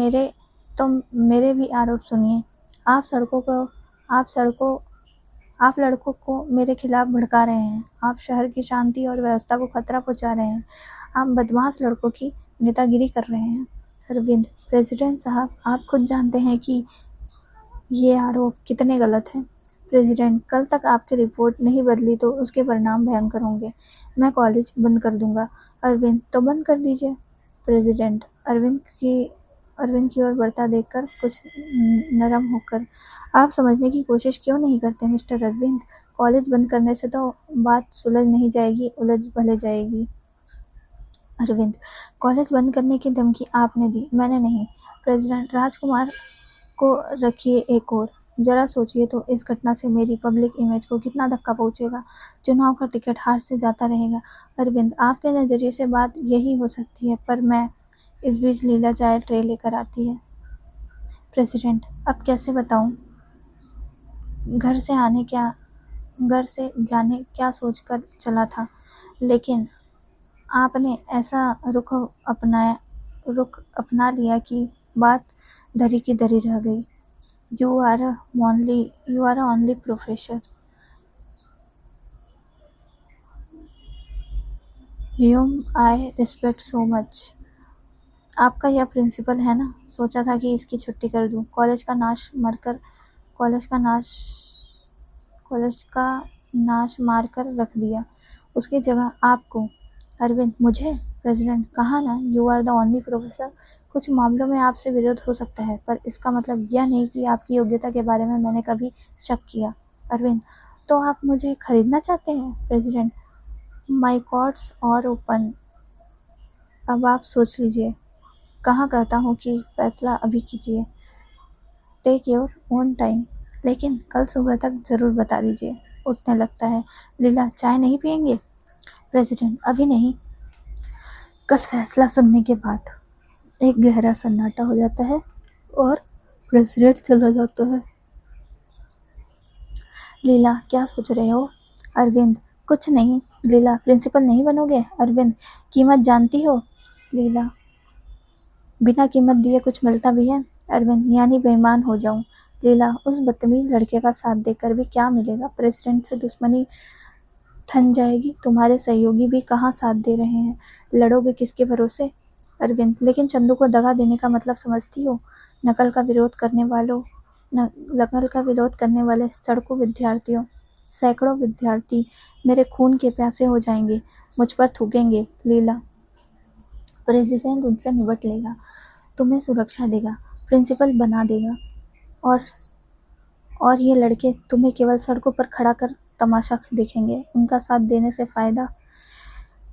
मेरे भी आरोप सुनिए। आप लड़कों को मेरे खिलाफ भड़का रहे हैं। आप शहर की शांति और व्यवस्था को खतरा पहुंचा रहे हैं। आप बदमाश लड़कों की नेतागिरी कर रहे हैं। अरविंद, प्रेसिडेंट साहब, आप खुद जानते हैं कि ये आरोप कितने गलत हैं। प्रेसिडेंट, कल तक आपकी रिपोर्ट नहीं बदली तो उसके परिणाम भयंकर होंगे। मैं कॉलेज बंद कर दूंगा। अरविंद, तो बंद कर दीजिए। प्रेसिडेंट, अरविंद की ओर बढ़ता देखकर कुछ नरम होकर, आप समझने की कोशिश क्यों नहीं करते मिस्टर अरविंद? कॉलेज बंद करने से तो बात सुलझ नहीं जाएगी, उलझ भले जाएगी। अरविंद, कॉलेज बंद करने की धमकी आपने दी, मैंने नहीं। प्रेसिडेंट, राजकुमार को रखिए एक और। जरा सोचिए तो इस घटना से मेरी पब्लिक इमेज को कितना धक्का पहुंचेगा। चुनाव का टिकट हाथ से जाता रहेगा। अरविंद, आपके नज़रिए से बात यही हो सकती है, पर मैं इस बीच लीला चाय ट्रे लेकर आती है। प्रेसिडेंट, अब कैसे बताऊं? घर से जाने क्या सोचकर चला था, लेकिन आपने ऐसा रुख अपना लिया कि बात धरी की धरी रह गई। You are only professor. Hume I respect so much. आपका यह प्रिंसिपल है ना? सोचा था कि इसकी छुट्टी कर दूं। कॉलेज का नाश कॉलेज का नाश मार कर रख दिया। उसकी जगह आपको। अरविंद, मुझे? प्रेसिडेंट, कहा ना, you are the only professor. कुछ मामलों में आपसे विरोध हो सकता है, पर इसका मतलब यह नहीं कि आपकी योग्यता के बारे में मैंने कभी शक किया। अरविंद, तो आप मुझे खरीदना चाहते हैं? प्रेसिडेंट, माई कोर्ट्स और ओपन। अब आप सोच लीजिए। कहाँ कहता हूँ कि फैसला अभी कीजिए। Take your own time. लेकिन कल सुबह तक जरूर बता दीजिए। उठने लगता है। लीला, चाय नहीं पियेंगे? प्रेसिडेंट, अभी नहीं, कल फैसला सुनने के बाद। एक गहरा सन्नाटा हो जाता है और प्रेसिडेंट चला जाता है। लीला, क्या सोच रहे हो? अरविंद, कुछ नहीं। लीला, प्रिंसिपल नहीं बनोगे? अरविंद, कीमत जानती हो? लीला, बिना कीमत दिए कुछ मिलता भी है? अरविंद, यानी बेईमान हो जाऊं? लीला, उस बदतमीज लड़के का साथ देकर भी क्या मिलेगा? प्रेसिडेंट से दुश्मनी ठन जाएगी। तुम्हारे सहयोगी भी कहाँ साथ दे रहे हैं। लड़ोगे किसके भरोसे? अरविंद, लेकिन चंदू को दगा देने का मतलब समझती हो? नकल का विरोध करने वाले सैकड़ों विद्यार्थी मेरे खून के प्यासे हो जाएंगे, मुझ पर थूकेंगे। लीला, प्रेसिडेंट उनसे निपट लेगा, तुम्हें सुरक्षा देगा, प्रिंसिपल बना देगा, और ये लड़के तुम्हें केवल सड़कों पर खड़ा कर तमाशा देखेंगे। उनका साथ देने से फायदा।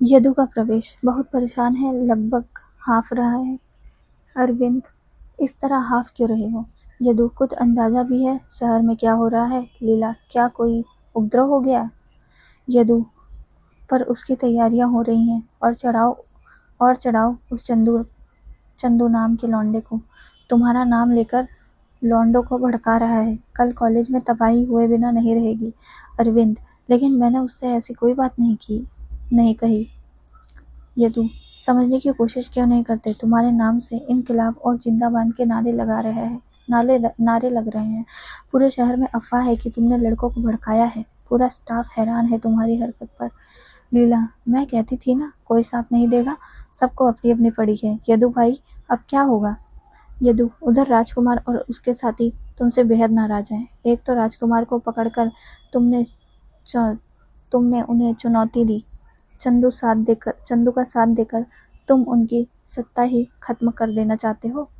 यदु का प्रवेश। बहुत परेशान है, लगभग हाफ रहा है। अरविंद, इस तरह हाफ क्यों रहे हो? यदु, कुछ अंदाजा भी है शहर में क्या हो रहा है? लीला, क्या कोई उपद्रव हो गया? यदु, पर उसकी तैयारियां हो रही हैं, और चढ़ाओ उस चंदू नाम के लौंडे को। तुम्हारा नाम लेकर लौंडों को भड़का रहा है। कल कॉलेज में तबाही हुए बिना नहीं रहेगी। अरविंद, लेकिन मैंने उससे ऐसी कोई बात नहीं कही। यदु, समझने की कोशिश क्यों नहीं करते? तुम्हारे नाम से इनकलाब और जिंदाबाद के नारे लग रहे हैं। पूरे शहर में अफवाह है कि तुमने लड़कों को भड़काया है। पूरा स्टाफ हैरान है तुम्हारी हरकत पर। लीला, मैं कहती थी ना, कोई साथ नहीं देगा। सबको अपनी अपनी पड़ी है। यदु भाई, अब क्या होगा? यदु, उधर राजकुमार और उसके साथी तुमसे बेहद नाराज हैं। एक तो राजकुमार को पकड़कर तुमने उन्हें चुनौती दी। चंदू का साथ देकर तुम उनकी सत्ता ही खत्म कर देना चाहते हो।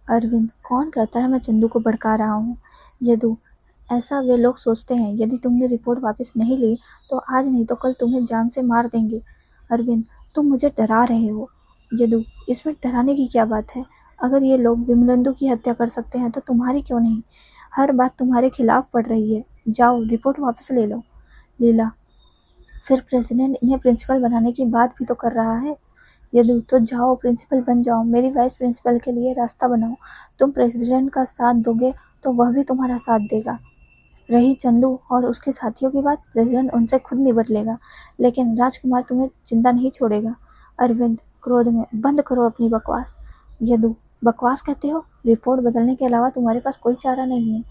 अरविंद, कौन कहता है मैं चंदू को भड़का रहा हूँ? यदु, ऐसा वे लोग सोचते हैं। यदि तुमने रिपोर्ट वापस नहीं ली तो आज नहीं तो कल तुम्हें जान से मार देंगे। अरविंद, तुम मुझे डरा रहे हो। यदु, इसमें डराने की क्या बात है? अगर ये लोग विमलेंदु की हत्या कर सकते हैं तो तुम्हारी क्यों नहीं? हर बात तुम्हारे खिलाफ पड़ रही है। जाओ, रिपोर्ट वापस ले लो। लीला, फिर प्रेसिडेंट इन्हें प्रिंसिपल बनाने की बात भी तो कर रहा है। यदु, तो जाओ, प्रिंसिपल बन जाओ, मेरी वाइस प्रिंसिपल के लिए रास्ता बनाओ। तुम प्रेसिडेंट का साथ दोगे तो वह भी तुम्हारा साथ देगा। रही चंदू और उसके साथियों की बात, प्रेसिडेंट उनसे खुद निपट लेगा, लेकिन राजकुमार तुम्हें जिंदा नहीं छोड़ेगा। अरविंद, क्रोध में, बंद करो अपनी बकवास। यदु, बकवास कहते हो? रिपोर्ट बदलने के अलावा तुम्हारे पास कोई चारा नहीं है।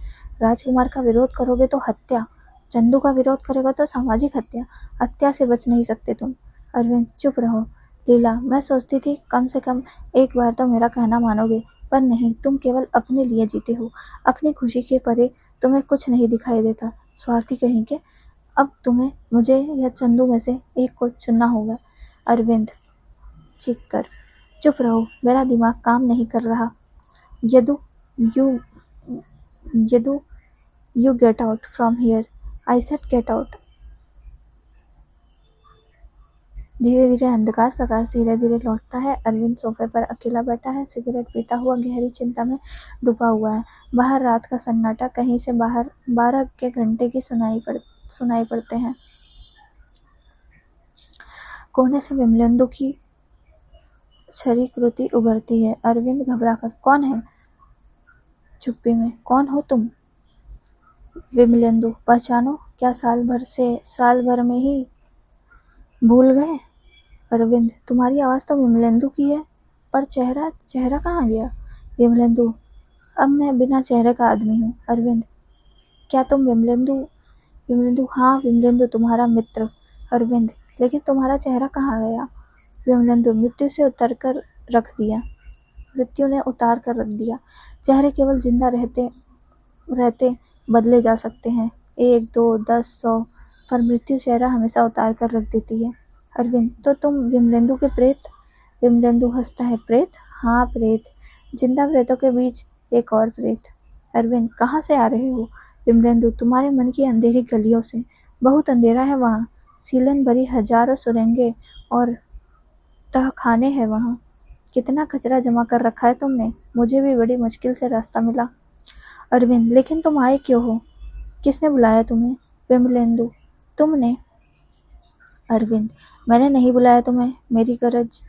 राजकुमार का विरोध करोगे तो हत्या, चंदू का विरोध करेगा तो सामाजिक हत्या से बच नहीं सकते तुम। अरविंद, चुप रहो। लीला, मैं सोचती थी कम से कम एक बार तो मेरा कहना मानोगे, पर नहीं, तुम केवल अपने लिए जीते हो। अपनी खुशी के परे तुम्हें कुछ नहीं दिखाई देता। स्वार्थी कहीं के। अब तुम्हें मुझे या चंदू में से एक को चुनना होगा। अरविंद, चीख कर, चुप रहो, मेरा दिमाग काम नहीं कर रहा। Yadu, you Yadu you get out from here. I said get out. धीरे धीरे अंधकार प्रकाश धीरे धीरे लौटता है। अरविंद सोफे पर अकेला बैठा है, सिगरेट पीता हुआ गहरी चिंता में डूबा हुआ है। बाहर रात का सन्नाटा, कहीं से बाहर 12 के घंटे की सुनाई पड़ते हैं। कोने से विमलेंदु की छरी कृति उभरती है। अरविंद घबराकर, कौन है? चुप्पी में, कौन हो तुम? विमलेंदु, पहचानो क्या? साल भर में ही भूल गए? अरविंद, तुम्हारी आवाज तो विमलेंदु की है, पर चेहरा कहाँ गया? विमलेंदु, अब मैं बिना चेहरे का आदमी हूँ। अरविंद, क्या तुम विमलेंदु? हाँ, विमलेंदु, तुम्हारा मित्र। अरविंद, लेकिन तुम्हारा चेहरा कहाँ गया? विमलेंदु, मृत्यु ने उतार कर रख दिया। चेहरे केवल जिंदा रहते रहते बदले जा सकते हैं, 1, 2, 10, 100, पर मृत्यु चेहरा हमेशा उतार कर रख देती है। अरविंद, तो तुम विमलेंदु के प्रेत? विमलेंदु हंसता है, प्रेत? हाँ प्रेत, जिंदा प्रेतों के बीच एक और प्रेत। अरविंद, कहाँ से आ रहे हो? विमलेंदु, तुम्हारे मन की अंधेरी गलियों से। बहुत अंधेरा है वहाँ, सीलन भरी हजारों सुरंगें और तहखाने हैं वहाँ। कितना कचरा जमा कर रखा है तुमने, मुझे भी बड़ी मुश्किल से रास्ता मिला। अरविंद, लेकिन तुम आए क्यों हो? किसने बुलाया तुम्हें? विमलेंदु, तुमने। अरविंद, मैंने नहीं बुलाया तुम्हें, मेरी गरज।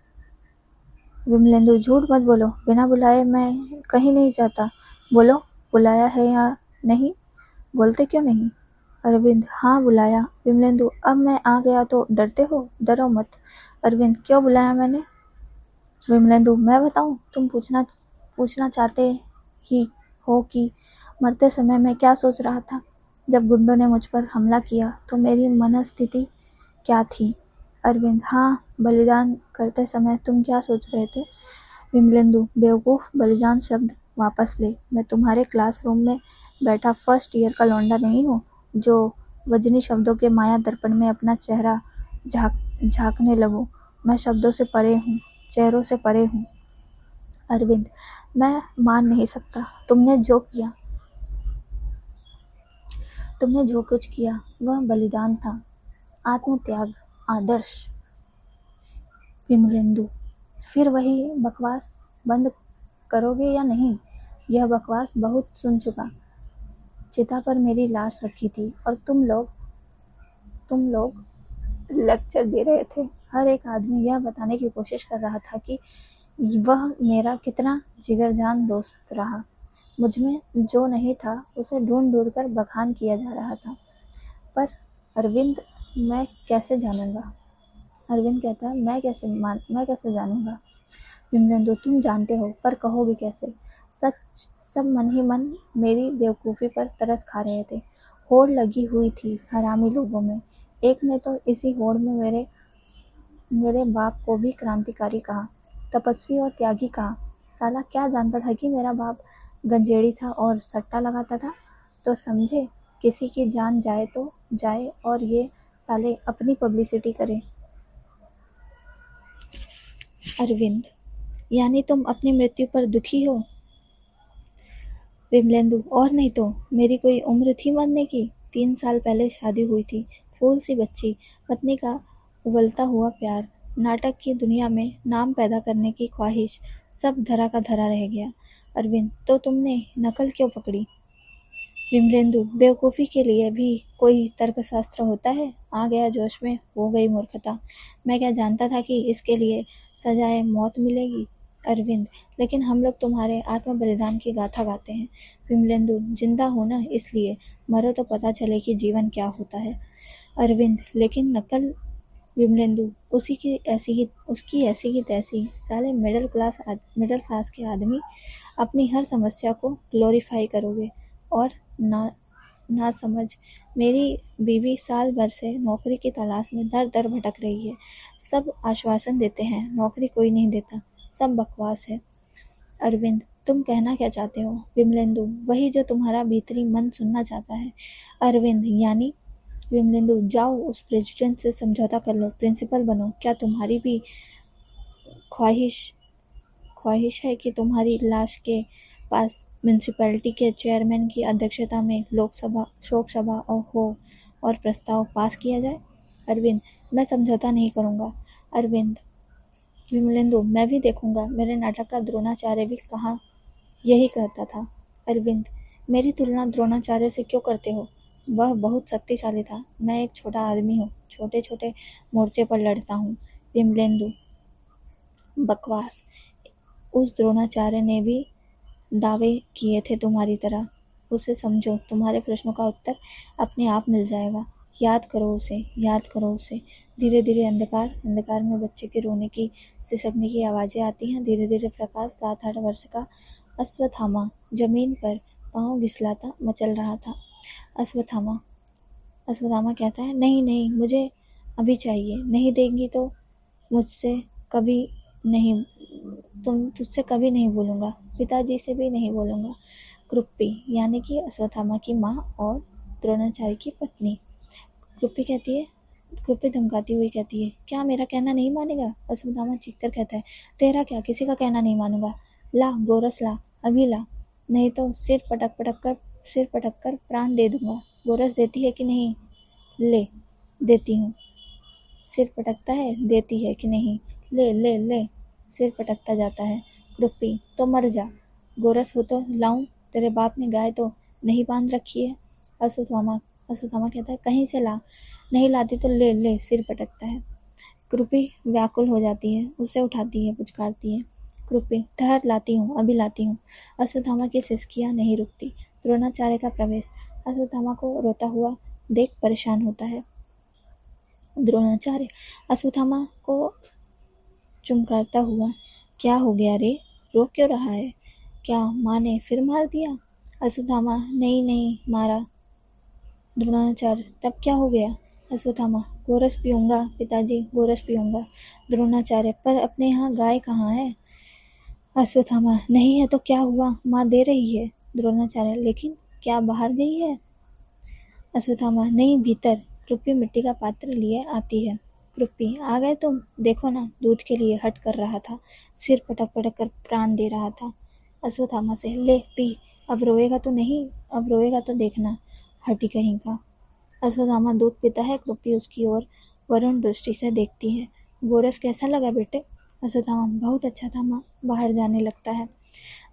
विमलेंदु, झूठ मत बोलो, बिना बुलाए मैं कहीं नहीं जाता। बोलो, बुलाया है या नहीं? बोलते क्यों नहीं? अरविंद, हाँ बुलाया। विमलेंदु, अब मैं आ गया तो डरते हो? डरो मत। अरविंद, क्यों बुलाया मैंने? विमलेंदु, मैं बताऊं? तुम पूछना चाहते ही हो कि मरते समय मैं क्या सोच रहा था। जब गुंडों ने मुझ पर हमला किया तो मेरी मनस्थिति क्या थी? अरविंद, हाँ, बलिदान करते समय तुम क्या सोच रहे थे? विमलेंदु, बेवकूफ, बलिदान शब्द वापस ले। मैं तुम्हारे क्लासरूम में बैठा फर्स्ट ईयर का लौंडा नहीं हूँ जो वजनी शब्दों के माया दर्पण में अपना चेहरा झांकने लगूं। मैं शब्दों से परे हूँ, चेहरों से परे हूँ। अरविंद, मैं मान नहीं सकता। तुमने जो कुछ किया वह बलिदान था, आत्मत्याग, आदर्श। विमलेंदु, फिर वही बकवास बंद करोगे या नहीं? यह बकवास बहुत सुन चुका। चिता पर मेरी लाश रखी थी और तुम लोग लेक्चर दे रहे थे। हर एक आदमी यह बताने की कोशिश कर रहा था कि वह मेरा कितना जिगरजान दोस्त रहा। मुझमें जो नहीं था उसे ढूंढ कर बखान किया जा रहा था। पर अरविंद, मैं कैसे जानूंगा? अरविंद कहता है, मैं कैसे जानूंगा? विमलेंदु, तुम जानते हो, पर कहोगे कैसे? सच सब मन ही मन मेरी बेवकूफ़ी पर तरस खा रहे थे। होड़ लगी हुई थी हरामी लोगों में। एक ने तो इसी होड़ में मेरे बाप को भी क्रांतिकारी कहा, तपस्वी और त्यागी कहा। साला क्या जानता था कि मेरा बाप गंजेड़ी था और सट्टा लगाता था? तो समझे, किसी की जान जाए तो जाए और ये साले अपनी पब्लिसिटी करें। अरविंद, यानी तुम अपनी मृत्यु पर दुखी हो? विमलेंदु, और नहीं तो, मेरी कोई उम्र थी मरने की? 3 साल पहले शादी हुई थी, फूल सी बच्ची, पत्नी का उबलता हुआ प्यार, नाटक की दुनिया में नाम पैदा करने की ख्वाहिश, सब धरा का धरा रह गया। अरविंद, तो तुमने नकल क्यों पकड़ी? विमलेंदु, बेवकूफ़ी के लिए भी कोई तर्कशास्त्र होता है? आ गया जोश में, हो गई मूर्खता। मैं क्या जानता था कि इसके लिए सजाए मौत मिलेगी? अरविंद, लेकिन हम लोग तुम्हारे आत्म बलिदान की गाथा गाते हैं। विमलेंदु, जिंदा हो ना, इसलिए मरो तो पता चले कि जीवन क्या होता है। अरविंद, लेकिन नकल? विमलेंदु, उसकी ऐसी की तैसी। साले मिडिल क्लास के आदमी अपनी हर समस्या को ग्लोरीफाई करोगे। और ना समझ, मेरी बीवी साल भर से नौकरी की तलाश में दर दर भटक रही है। सब आश्वासन देते हैं, नौकरी कोई नहीं देता, सब बकवास है। अरविंद, तुम कहना क्या चाहते हो? विमलेंदु, वही जो तुम्हारा भीतरी मन सुनना चाहता है। अरविंद, यानी? विमलेंदु, जाओ उस प्रेसिडेंट से समझौता कर लो, प्रिंसिपल बनो। क्या तुम्हारी भी ख्वाहिश है कि तुम्हारी लाश के पास म्यूनसिपैलिटी के चेयरमैन की अध्यक्षता में शोक सभा और प्रस्ताव पास किया जाए? अरविंद, मैं समझौता नहीं करूँगा। अरविंद, विमलेंदु, मैं भी देखूंगा। मेरे नाटक का द्रोणाचार्य भी कहाँ यही कहता था। अरविंद, मेरी तुलना द्रोणाचार्य से क्यों करते हो? वह बहुत शक्तिशाली था, मैं एक छोटा आदमी हूँ, छोटे छोटे मोर्चे पर लड़ता हूँ। विमलेंदु, बकवास, उस द्रोणाचार्य ने भी दावे किए थे तुम्हारी तरह। उसे समझो, तुम्हारे प्रश्नों का उत्तर अपने आप मिल जाएगा। याद करो उसे। धीरे धीरे अंधकार में बच्चे के रोने की, सिसकने की आवाज़ें आती हैं। धीरे धीरे प्रकाश 7-8 वर्ष का अश्वत्थामा जमीन पर पाँव घिसलाता मचल रहा था। अश्वत्थामा कहता है, नहीं, मुझे अभी चाहिए, नहीं देंगी तो मुझसे कभी नहीं तुझसे कभी नहीं बोलूँगा, पिताजी से भी नहीं बोलूँगा। कृप्पी यानी कि अश्वत्थामा की माँ और द्रोणाचार्य की पत्नी। कृप्पी धमकाती हुई कहती है, क्या मेरा कहना नहीं मानेगा? अश्वत्थामा चीखकर कहता है, तेरा क्या, किसी का कहना नहीं मानूंगा। ला गोरस ला, अभी ला, नहीं तो सिर पटक कर प्राण दे दूंगा। गोरस देती है कि नहीं? ले, देती हूँ। सिर पटकता है, देती है कि नहीं? ले ले ले, सिर पटकता जाता है। कृप्पी, तो मर जा। गोरस हो तो लाऊं? तेरे बाप ने गाय तो नहीं बांध रखी है? अश्वत्थामा कहता है, कहीं से ला, नहीं लाती तो ले ले, सिर पटकता है। कृपी व्याकुल हो जाती है, उसे उठाती है, पुचकारती है, कृपी ठहर, लाती हूँ, अभी लाती हूँ। अश्वत्थामा की सिसकियाँ नहीं रुकती। द्रोणाचार्य का प्रवेश। अश्वत्थामा को रोता हुआ देख परेशान होता है। द्रोणाचार्य अश्वत्थामा को चुमकारता हुआ, क्या हो गया रे, रो क्यों रहा है? क्या माँ ने फिर मार दिया? अश्वत्थामा, नहीं नहीं मारा। द्रोणाचार्य, तब क्या हो गया? अश्वत्थामा, गोरस पीऊंगा पिताजी, गोरस पीऊंगा। द्रोणाचार्य, पर अपने यहाँ गाय कहाँ है? अश्वत्थामा, नहीं है तो क्या हुआ, माँ दे रही है। द्रोणाचार्य, लेकिन क्या बाहर गई है? अश्वत्थामा, नहीं, भीतर। कृपी मिट्टी का पात्र लिए आती है। कृपी, आ गए तुम, देखो ना, दूध के लिए हट कर रहा था, सिर पटक पटक कर प्राण दे रहा था। अश्वत्थामा से, ले पी, अब रोएगा तो नहीं, अब रोएगा तो देखना, हटी कहीं का। अश्वत्थामा दूध पीता है। कृपी उसकी ओर वरुण दृष्टि से देखती है। गोरस कैसा लगा बेटे? अश्वत्थामा, बहुत अच्छा था माँ। बाहर जाने लगता है।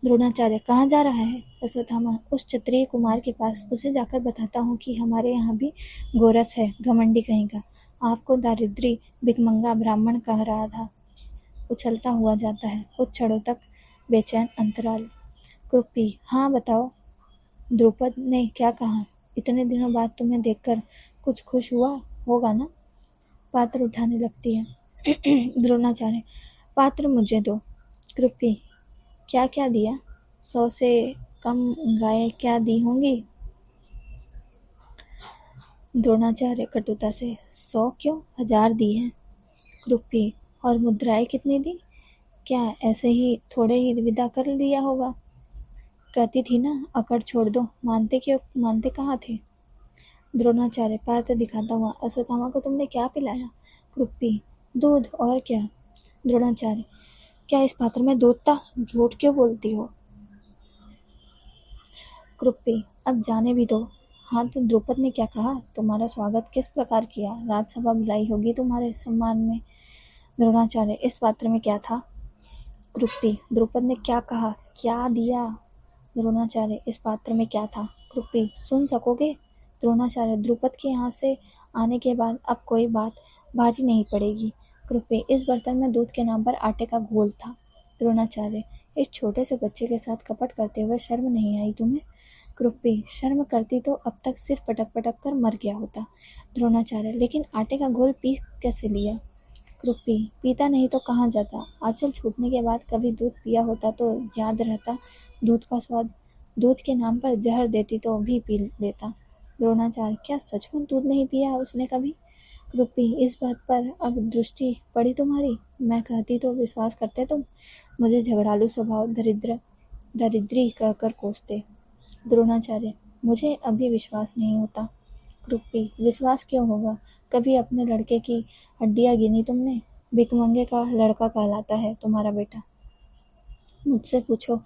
द्रोणाचार्य, कहाँ जा रहा है? अश्वत्थामा, उस क्षत्रिय कुमार के पास, उसे जाकर बताता हूँ कि हमारे यहाँ भी गोरस है, घमंडी कहीं का। आपको दारिद्री भिखमंगा ब्राह्मण कह रहा था। उछलता हुआ जाता है। कुछ क्षणों तक बेचैन अंतराल। कृपी, हाँ बताओ, द्रुपद ने क्या कहा? इतने दिनों बाद तुम्हें देखकर कुछ खुश हुआ होगा ना? पात्र उठाने लगती है। द्रोणाचार्य, पात्र मुझे दो। कृपी, क्या क्या दिया? 100 से कम गायें क्या दी होंगी? द्रोणाचार्य कटुता से, 100 क्यों, 1000 दी हैं। कृपी, और मुद्राएं कितनी दी? क्या ऐसे ही थोड़े ही विदा कर दिया होगा? कहती थी ना, अकड़ छोड़ दो, मानते कहाँ थे? द्रोणाचार्य पात्र दिखाता हुआ, अश्वत्थामा को तुमने क्या पिलाया? कृपी, दूध, और क्या? द्रोणाचार्य, क्या इस पात्र में दूध था? झूठ क्यों बोलती हो? कृपी, अब जाने भी दो। हाँ तो द्रुपद ने क्या कहा? तुम्हारा स्वागत किस प्रकार किया? राजसभा बुलाई होगी तुम्हारे सम्मान में। द्रोणाचार्य, इस पात्र में क्या था? कृपी, द्रुपद ने क्या कहा, क्या दिया? द्रोणाचार्य, इस पात्र में क्या था? कृपी, सुन सकोगे? द्रोणाचार्य, द्रुपद के यहाँ से आने के बाद अब कोई बात भारी नहीं पड़ेगी। कृपी, इस बर्तन में दूध के नाम पर आटे का घोल था। द्रोणाचार्य, इस छोटे से बच्चे के साथ कपट करते हुए शर्म नहीं आई तुम्हें? कृपी, शर्म करती तो अब तक सिर पटक पटक कर मर गया होता। द्रोणाचार्य, लेकिन आटे का घोल पी कैसे लिया? कृपी, पीता नहीं तो कहाँ जाता? आंचल छूटने के बाद कभी दूध पिया होता तो याद रहता दूध का स्वाद। दूध के नाम पर जहर देती तो भी पी लेता। द्रोणाचार्य, क्या सचमुच दूध नहीं पिया उसने कभी? कृपी, इस बात पर अब दृष्टि पड़ी तुम्हारी? मैं कहती तो विश्वास करते तुम? मुझे झगड़ालू स्वभाव दरिद्री कहकर कोसते। द्रोणाचार्य, मुझे अभी विश्वास नहीं होता। कृपी, विश्वास क्यों होगा? कभी अपने लड़के की हड्डियां गिनी तुमने? भिखमंगे का लड़का कहलाता है तुम्हारा बेटा। मुझसे पूछो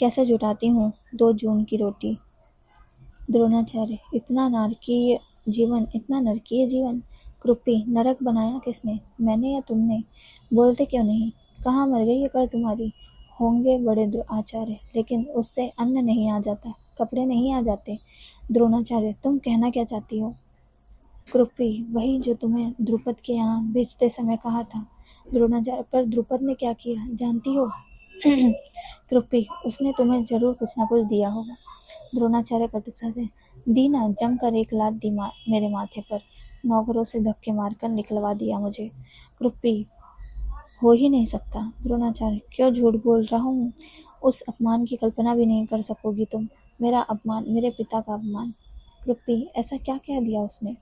कैसे जुटाती हूँ 2 जून की रोटी। द्रोणाचार्य, इतना नरकीय जीवन। कृपी, नरक बनाया किसने, मैंने या तुमने? बोलते क्यों नहीं? कहाँ मर गई अकड़ तुम्हारी? होंगे बड़े आचार्य, लेकिन उससे अन्न नहीं आ जाता, कपड़े नहीं आ जाते। द्रोणाचार्य, तुम कहना क्या चाहती हो? कृपी, वही जो तुम्हें द्रुपद के यहाँ भेजते समय कहा था। द्रोणाचार्य, पर द्रुपद ने क्या किया जानती हो? कृपी, उसने तुम्हें जरूर कुछ ना कुछ दिया होगा। द्रोणाचार्य कटुता से, दी ना, जमकर एक लात दी मेरे माथे पर, नौकरों से धक्के मारकर निकलवा दिया मुझे। कृपी, हो ही नहीं सकता। द्रोणाचार्य, क्यों झूठ बोल रहा हूँ? उस अपमान की कल्पना भी नहीं कर सकोगी तुम। मेरा अपमान, मेरे पिता का अपमान। कृपी, ऐसा क्या कह दिया उसने?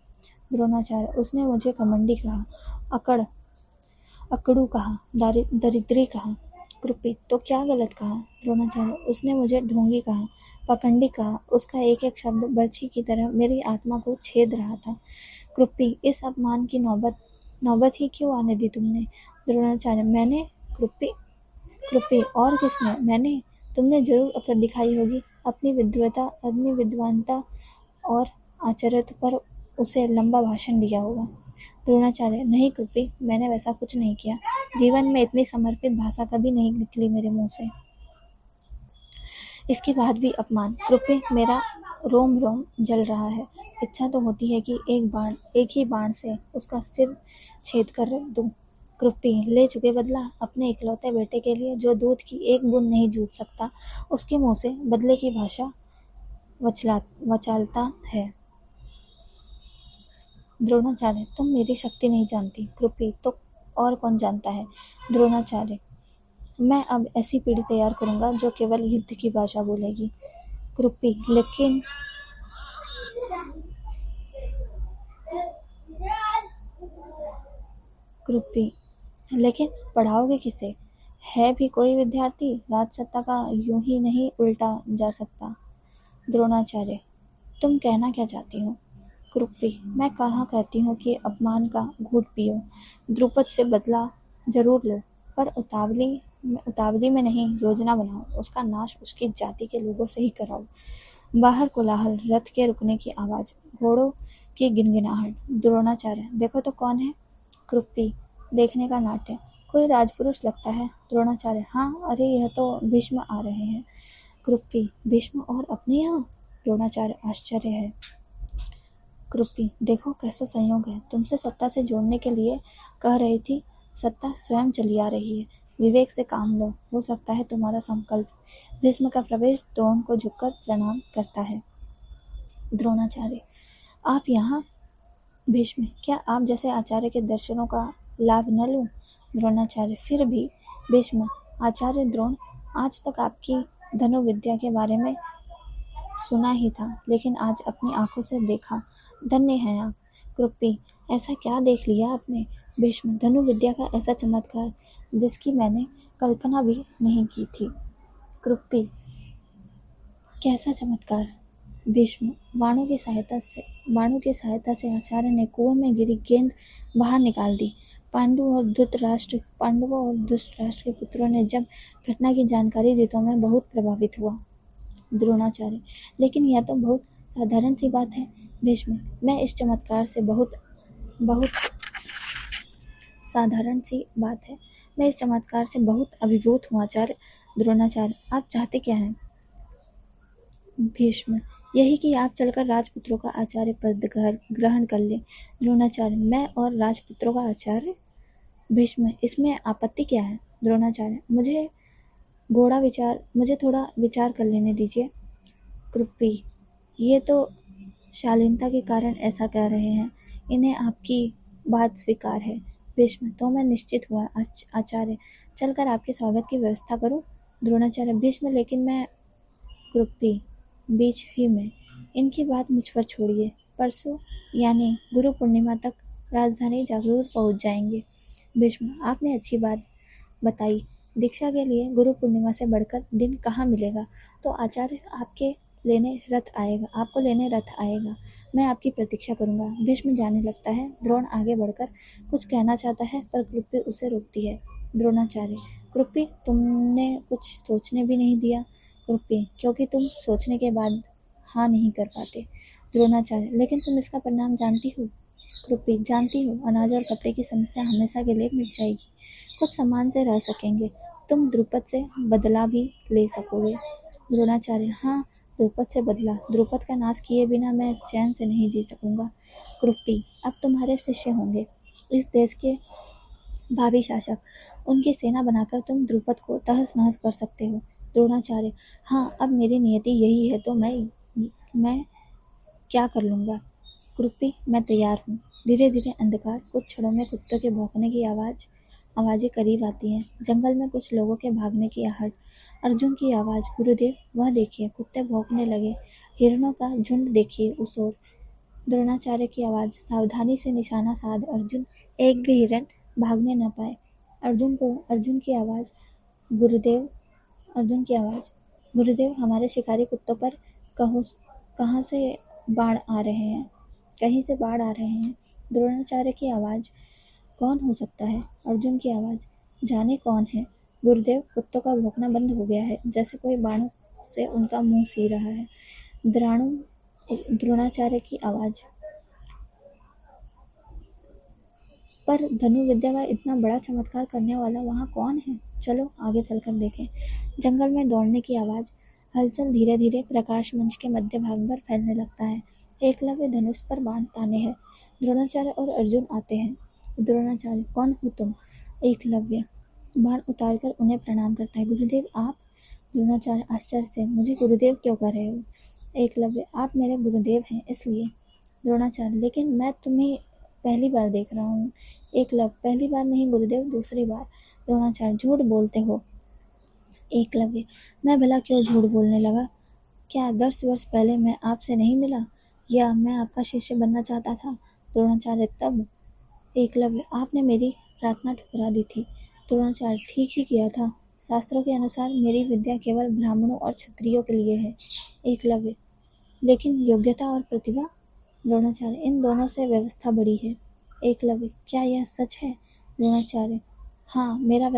द्रोणाचार्य, उसने मुझे घमंडी कहा, अकड़ू कहा, दरिद्री कहा। कृपी, तो क्या गलत कहा? द्रोणाचार्य, उसने मुझे ढोंगी कहा, पखंडी कहा। उसका एक एक शब्द बर्छी की तरह मेरी आत्मा को छेद रहा था। कृपी, इस अपमान की नौबत ही क्यों आने दी तुमने? द्रोणाचार्य, मैंने? कृपी, और किसने? मैंने? तुमने जरूर अकड़ दिखाई होगी, अपनी विद्वानता और आचरित पर उसे लंबा भाषण दिया होगा। द्रोणाचार्य, नहीं कृपी, मैंने वैसा कुछ नहीं किया। जीवन में इतनी समर्पित भाषा कभी नहीं निकली मेरे मुंह से। इसके बाद भी अपमान। कृपी, मेरा रोम रोम जल रहा है। इच्छा तो होती है कि एक ही बाण से उसका सिर छेद कर रख दूं। कृपी, ले चुके बदला। अपने इकलौते बेटे के लिए जो दूध की एक बूंद नहीं जूट सकता, उसके मुंह से बदले की भाषा वचालता है। द्रोणाचार्य, तुम मेरी शक्ति नहीं जानती। कृपी, तो और कौन जानता है? द्रोणाचार्य, मैं अब ऐसी पीढ़ी तैयार करूंगा जो केवल युद्ध की भाषा बोलेगी। कृपी, लेकिन पढ़ाओगे किसे? है भी कोई विद्यार्थी? राजसत्ता का यूं ही नहीं उल्टा जा सकता। द्रोणाचार्य, तुम कहना क्या चाहती हो? कृपी, मैं कहा कहती हूँ कि अपमान का घूंट पियो, द्रुपद से बदला जरूर लो, पर उतावली में नहीं, योजना बनाओ, उसका नाश उसकी जाति के लोगों से ही कराओ। बाहर कोलाहल, रथ के रुकने की आवाज, घोड़ों की गिनगिनाहट। द्रोणाचार्य, देखो तो कौन है? कृपी, देखने का नाट्य, कोई राजपुरुष लगता है। द्रोणाचार्य, हाँ, अरे यह तो भीष्म आ रहे हैं। कृपी, भीष्म और अपने यहाँ? द्रोणाचार्य, आश्चर्य है। कृपी, देखो कैसा संयोग है, तुमसे सत्ता से जोड़ने के लिए कह रही थी, सत्ता स्वयं चली आ रही है। विवेक से काम लो, हो सकता है तुम्हारा संकल्प। भीष्म का प्रवेश द्रोण को झुककर प्रणाम करता है। द्रोणाचार्य, आप यहाँ? भीष्म, क्या आप जैसे आचार्य के दर्शनों का लाभ न लूं? द्रोणाचार्य, फिर भी। भीष्म, आचार्य द्रोण, आज तक आपकी धनुर्विद्या के बारे में सुना ही था, लेकिन आज अपनी आंखों से देखा। धन्य हैं आप। कृपी, ऐसा क्या देख लिया आपने? भीष्म, धनुर्विद्या का ऐसा चमत्कार जिसकी मैंने कल्पना भी नहीं की थी। कृपी, कैसा चमत्कार? भीष्म, बाणों की सहायता से आचार्य ने कुएं में गिरी गेंद बाहर निकाल दी। पांडवों और धृतराष्ट्र के पुत्रों ने जब घटना की जानकारी दी तो मैं बहुत प्रभावित हुआ। द्रोणाचार्य, लेकिन यह तो बहुत साधारण सी बात है। भीष्म, मैं इस चमत्कार से बहुत अभिभूत हूँ आचार्य। द्रोणाचार्य, आप चाहते क्या हैं? भीष्म, यही कि आप चलकर राजपुत्रों का आचार्य पद ग्रहण कर ले। द्रोणाचार्य, मैं और राजपुत्रों का आचार्य? भीष्म, इसमें आपत्ति क्या है? द्रोणाचार्य, मुझे थोड़ा विचार कर लेने दीजिए। कृपी, ये तो शालीनता के कारण ऐसा कह रहे हैं, इन्हें आपकी बात स्वीकार है। भीष्म, तो मैं निश्चित हुआ आचार्य, चलकर आपके स्वागत की व्यवस्था करूं? द्रोणाचार्य, भीष्म, लेकिन मैं। कृपी, बीच ही में, इनकी बात मुझ पर छोड़िए। परसों यानी गुरु पूर्णिमा तक राजधानी जरूर पहुंच जाएंगे। भीष्म, आपने अच्छी बात बताई। दीक्षा के लिए गुरु पूर्णिमा से बढ़कर दिन कहाँ मिलेगा? तो आचार्य आपको लेने रथ आएगा। मैं आपकी प्रतीक्षा करूंगा। भीष्म जाने लगता है। द्रोण आगे बढ़कर कुछ कहना चाहता है, पर कृपी उसे रोकती है। द्रोणाचार्य, कृपी, तुमने कुछ सोचने भी नहीं दिया। कृपी, क्योंकि तुम सोचने के बाद हाँ नहीं कर पाते। द्रोणाचार्य, लेकिन तुम इसका परिणाम जानती हो? कृपी, जानती हो। अनाज और कपड़े की समस्या हमेशा के लिए मिट जाएगी। कुछ सम्मान से रह सकेंगे। तुम द्रुपद से बदला भी ले सकोगे। द्रोणाचार्य, हाँ, द्रुपद से बदला। द्रुपद का नाश किए बिना मैं चैन से नहीं जी सकूंगा। कृपी, अब तुम्हारे शिष्य होंगे इस देश के भावी शासक, उनकी सेना बनाकर तुम द्रुपद को तहस नहस कर सकते हो। द्रोणाचार्य, हाँ, अब मेरी नियति यही है तो मैं क्या कर लूँगा। कृपी, मैं तैयार हूँ। धीरे धीरे अंधकार, कुछ क्षणों में कुत्तों के भौंकने की आवाजें करीब आती हैं। जंगल में कुछ लोगों के भागने की आहट। अर्जुन की आवाज़, गुरुदेव, वह देखिए, कुत्ते भौंकने लगे। हिरणों का झुंड देखिए उस ओर। द्रोणाचार्य की आवाज़। सावधानी से निशाना साध अर्जुन, एक भी हिरन भागने न पाए। अर्जुन की आवाज़। गुरुदेव अर्जुन की आवाज़। गुरुदेव, हमारे शिकारी कुत्तों पर कहो कहाँ से बाढ़ आ रहे हैं कहीं से बाढ़ आ रहे हैं। द्रोणाचार्य की आवाज़। कौन हो सकता है? अर्जुन की आवाज़। जाने कौन है। गुरुदेव, कुत्तों का भौंकना बंद हो गया है, जैसे कोई बाणों से उनका मुंह सी रहा है। द्रोणाचार्य की आवाज़। पर धनुर्विद्या का इतना बड़ा चमत्कार करने वाला वहाँ कौन है? चलो आगे चलकर देखें। जंगल में दौड़ने की आवाज़। हलचल धीरे धीरे प्रकाश मंच के मध्य भाग पर फैलने लगता है। एकलव्य धनुष पर बाण ताने हैं। द्रोणाचार्य और अर्जुन आते हैं। द्रोणाचार्य, कौन हो तुम? एकलव्य बाण उतारकर उन्हें प्रणाम करता है। गुरुदेव, आप? द्रोणाचार्य आश्चर्य से, मुझे गुरुदेव क्यों कह रहे हो? एकलव्य, आप मेरे गुरुदेव हैं इसलिए। द्रोणाचार्य, लेकिन मैं तुम्हें पहली बार देख रहा हूँ। एकलव्य, पहली बार नहीं गुरुदेव, दूसरी बार। द्रोणाचार्य, झूठ बोलते हो। एकलव्य, मैं भला क्यों झूठ बोलने लगा? क्या 10 वर्ष पहले मैं आपसे नहीं मिला, या मैं आपका शिष्य बनना चाहता था? द्रोणाचार्य, तब? एकलव्य, आपने मेरी प्रार्थना ठुकरा दी थी। द्रोणाचार्य, ठीक ही किया था। शास्त्रों के अनुसार मेरी विद्या केवल ब्राह्मणों और क्षत्रियों के लिए है। एकलव्य, लेकिन योग्यता और प्रतिभा? द्रोणाचार्य, इन दोनों से व्यवस्था बड़ी है। एकलव्य, क्या यह सच है? द्रोणाचार्य, हाँ, मेरा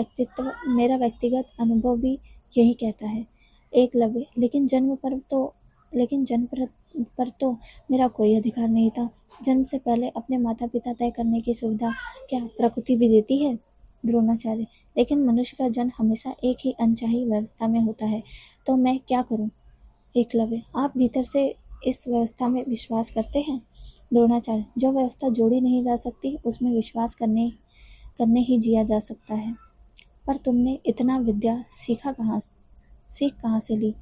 व्यक्तिगत अनुभव भी यही कहता है। एकलव्य, लेकिन जन्म पर तो मेरा कोई अधिकार नहीं था। जन्म से पहले अपने माता पिता तय करने की सुविधा क्या प्रकृति भी देती है? द्रोणाचार्य, लेकिन मनुष्य का जन्म हमेशा एक ही अनचाही व्यवस्था में होता है, तो मैं क्या करूं? एकलव्य, आप भीतर से इस व्यवस्था में विश्वास करते हैं? द्रोणाचार्य, जो व्यवस्था जोड़ी नहीं जा सकती उसमें विश्वास करने ही जिया जा सकता है। पर तुमने इतना विद्या सीख कहाँ से ली?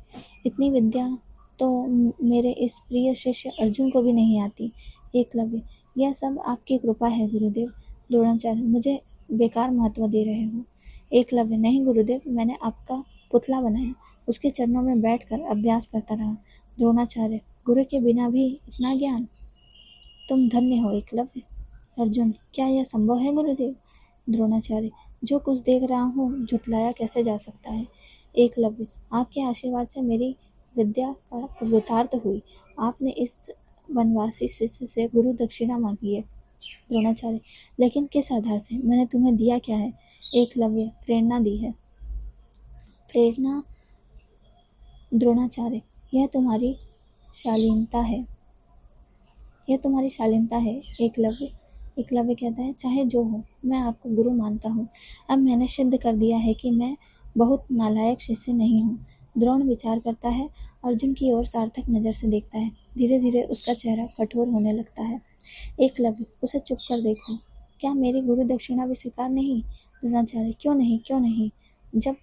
इतनी विद्या तो मेरे इस प्रिय शिष्य अर्जुन को भी नहीं आती। एकलव्य, यह सब आपकी कृपा है गुरुदेव। द्रोणाचार्य, मुझे बेकार महत्व दे रहे हो। एकलव्य, नहीं गुरुदेव, मैंने आपका पुतला बनाया, उसके चरणों में बैठकर अभ्यास करता रहा। द्रोणाचार्य, गुरु के बिना भी इतना ज्ञान? तुम धन्य हो एकलव्य। अर्जुन, क्या यह संभव है गुरुदेव? द्रोणाचार्य, जो कुछ देख रहा हूँ झुटलाया कैसे जा सकता है? एकलव्य, आपके आशीर्वाद से मेरी विद्या का कृतार्थ हुई। आपने इस वनवासी शिष्य से गुरु दक्षिणा मांगी है। द्रोणाचार्य, लेकिन किस आधार से? मैंने तुम्हें दिया क्या है? एकलव्य, प्रेरणा दी है। प्रेरणा? द्रोणाचार्य, यह तुम्हारी शालीनता है। एकलव्य कहता है, चाहे जो हो, मैं आपको गुरु मानता हूँ। अब मैंने सिद्ध कर दिया है कि मैं बहुत नालायक शिष्य नहीं हूँ। द्रोण विचार करता है, अर्जुन की ओर सार्थक नज़र से देखता है। धीरे धीरे उसका चेहरा कठोर होने लगता है। एकलव्य, उसे चुप कर देखो। क्या मेरी गुरु दक्षिणा भी स्वीकार नहीं? द्रोणाचार्य, क्यों नहीं? जब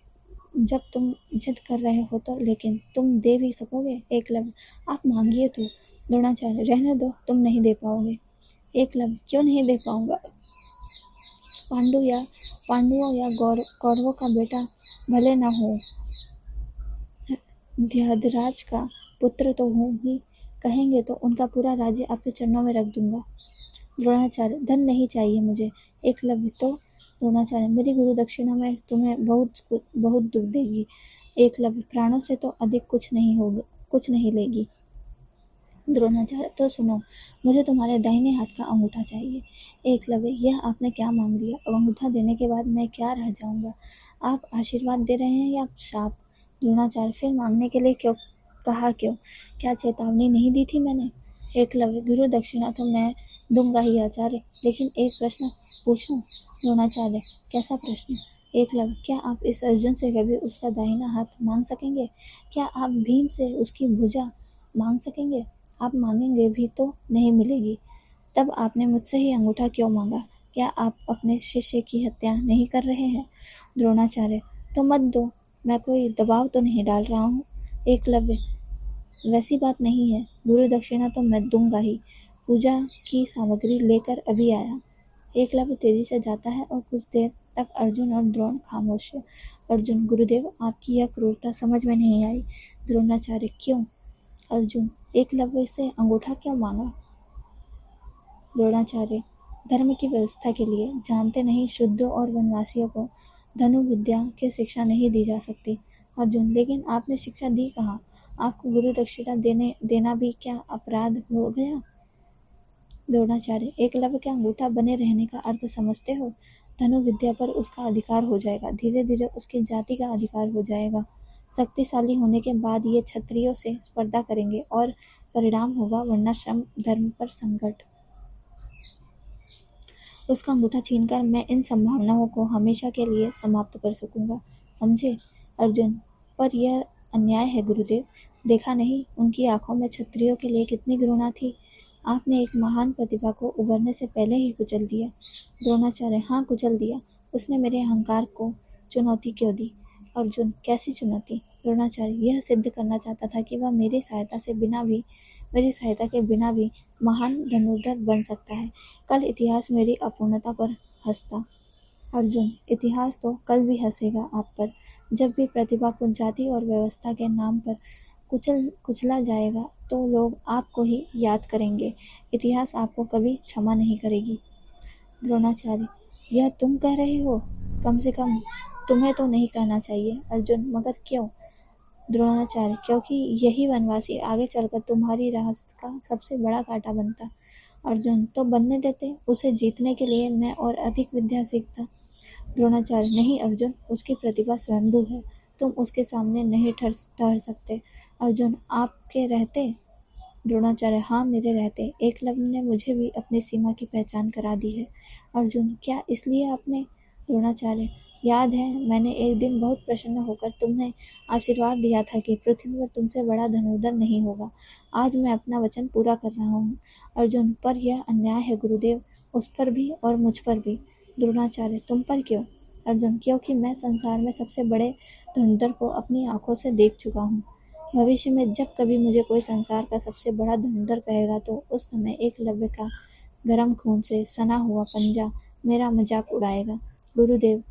जब तुम जिद कर रहे हो तो, लेकिन तुम दे भी सकोगे? एकलव्य, आप मांगिए तो। द्रोणाचार्य, रहने दो, तुम नहीं दे पाओगे। एकलव्य, क्यों नहीं दे पाऊंगा? पांडवों या कौरवों का बेटा भले न हो, ध्यधराज का पुत्र तो हूँ ही, कहेंगे तो उनका पूरा राज्य आपके चरणों में रख दूंगा। द्रोणाचार्य, धन नहीं चाहिए मुझे। एकलव्य, तो? द्रोणाचार्य, मेरी गुरु दक्षिणा में तुम्हें बहुत दुख देगी। एकलव्य, प्राणों से तो अधिक कुछ नहीं लेगी। द्रोणाचार्य, तो सुनो, मुझे तुम्हारे दाहिने हाथ का अंगूठा चाहिए। एकलव्य, यह आपने क्या मांग लिया? अब अंगूठा देने के बाद मैं क्या रह जाऊंगा? आप आशीर्वाद दे रहे हैं या शाप? द्रोणाचार्य, फिर मांगने के लिए क्यों? क्या चेतावनी नहीं दी थी मैंने? एकलव्य, गुरु दक्षिणा तो मैं दूंगा ही आचार्य, लेकिन एक प्रश्न पूछूं? द्रोणाचार्य, कैसा प्रश्न? एकलव्य, क्या आप इस अर्जुन से कभी उसका दाहिना हाथ मांग सकेंगे? क्या आप भीम से उसकी भुजा मांग सकेंगे? आप मांगेंगे भी तो नहीं मिलेगी। तब आपने मुझसे ही अंगूठा क्यों मांगा? क्या आप अपने शिष्य की हत्या नहीं कर रहे हैं? द्रोणाचार्य, तो मत दो, मैं कोई दबाव तो नहीं डाल रहा हूँ। एकलव्य, वैसी बात नहीं है, गुरु दक्षिणा तो मैं दूंगा ही। पूजा की सामग्री लेकर अभी आया। एकलव्य तेजी से जाता है और कुछ देर तक अर्जुन और द्रोण खामोश है। अर्जुन, गुरुदेव, आपकी यह क्रूरता समझ में नहीं आई। द्रोणाचार्य, क्यों? अर्जुन, एकलव्य से अंगूठा क्यों मांगा? द्रोणाचार्य, धर्म की व्यवस्था के लिए जानते नहीं शूद्रों और वनवासियों को धनुर्विद्या की शिक्षा नहीं दी जा सकती। अर्जुन, लेकिन आपने शिक्षा दी कहाँ? आपको गुरु दक्षिणा देना भी क्या अपराध हो गया? द्रोणाचार्य, एकलव्य के अंगूठा बने रहने का अर्थ समझते हो? धनुर्विद्या पर उसका अधिकार हो जाएगा, धीरे धीरे उसकी जाति का अधिकार हो जाएगा। शक्तिशाली होने के बाद ये क्षत्रियों से स्पर्धा करेंगे और परिणाम होगा वर्णाश्रम धर्म पर संकट। उसका अंगूठा छीनकर मैं इन संभावनाओं को हमेशा के लिए समाप्त कर सकूंगा, समझे? अर्जुन, पर यह अन्याय है गुरुदेव। देखा नहीं उनकी आंखों में क्षत्रियों के लिए कितनी घृणा थी। आपने एक महान प्रतिभा को उभरने से पहले ही कुचल दिया। द्रोणाचार्य, हाँ कुचल दिया। उसने मेरे अहंकार को चुनौती क्यों दी? अर्जुन, कैसी चुनौती? द्रोणाचार्य, यह सिद्ध करना चाहता था कि वह मेरी सहायता के बिना भी महान धनुर्धर बन सकता है। कल इतिहास मेरी अपूर्णता पर हंसता। अर्जुन, इतिहास तो कल भी हंसेगा आप पर। जब भी प्रतिभा को जाति और व्यवस्था के नाम पर कुचला जाएगा तो लोग आपको ही याद करेंगे। इतिहास आपको कभी क्षमा नहीं करेगी। द्रोणाचार्य, यह तुम कह रहे हो? कम से कम तुम्हें तो नहीं कहना चाहिए। अर्जुन, मगर क्यों? द्रोणाचार्य, क्योंकि यही वनवासी आगे चलकर तुम्हारी राह का सबसे बड़ा कांटा बनता। अर्जुन, तो बनने देते, उसे जीतने के लिए मैं और अधिक विद्या सीखता। द्रोणाचार्य, नहीं अर्जुन, उसकी प्रतिभा स्वयंभू है, तुम उसके सामने नहीं ठहर सकते। अर्जुन, आपके रहते? द्रोणाचार्य, हाँ मेरे रहते। एकलव्य ने मुझे भी अपनी सीमा की पहचान करा दी है। अर्जुन, क्या इसलिए आपने? द्रोणाचार्य, याद है मैंने एक दिन बहुत प्रसन्न होकर तुम्हें आशीर्वाद दिया था कि पृथ्वी पर तुमसे बड़ा धनुर्धर नहीं होगा। आज मैं अपना वचन पूरा कर रहा हूँ। अर्जुन, पर यह अन्याय है गुरुदेव, उस पर भी और मुझ पर भी। द्रोणाचार्य, तुम पर क्यों? अर्जुन, क्योंकि मैं संसार में सबसे बड़े धनुर्धर को अपनी आंखों से देख चुका हूँ। भविष्य में जब कभी मुझे कोई संसार का सबसे बड़ा धनुर्धर कहेगा तो उस समय एकलव्य का गर्म खून से सना हुआ पंजा मेरा मजाक उड़ाएगा। गुरुदेव,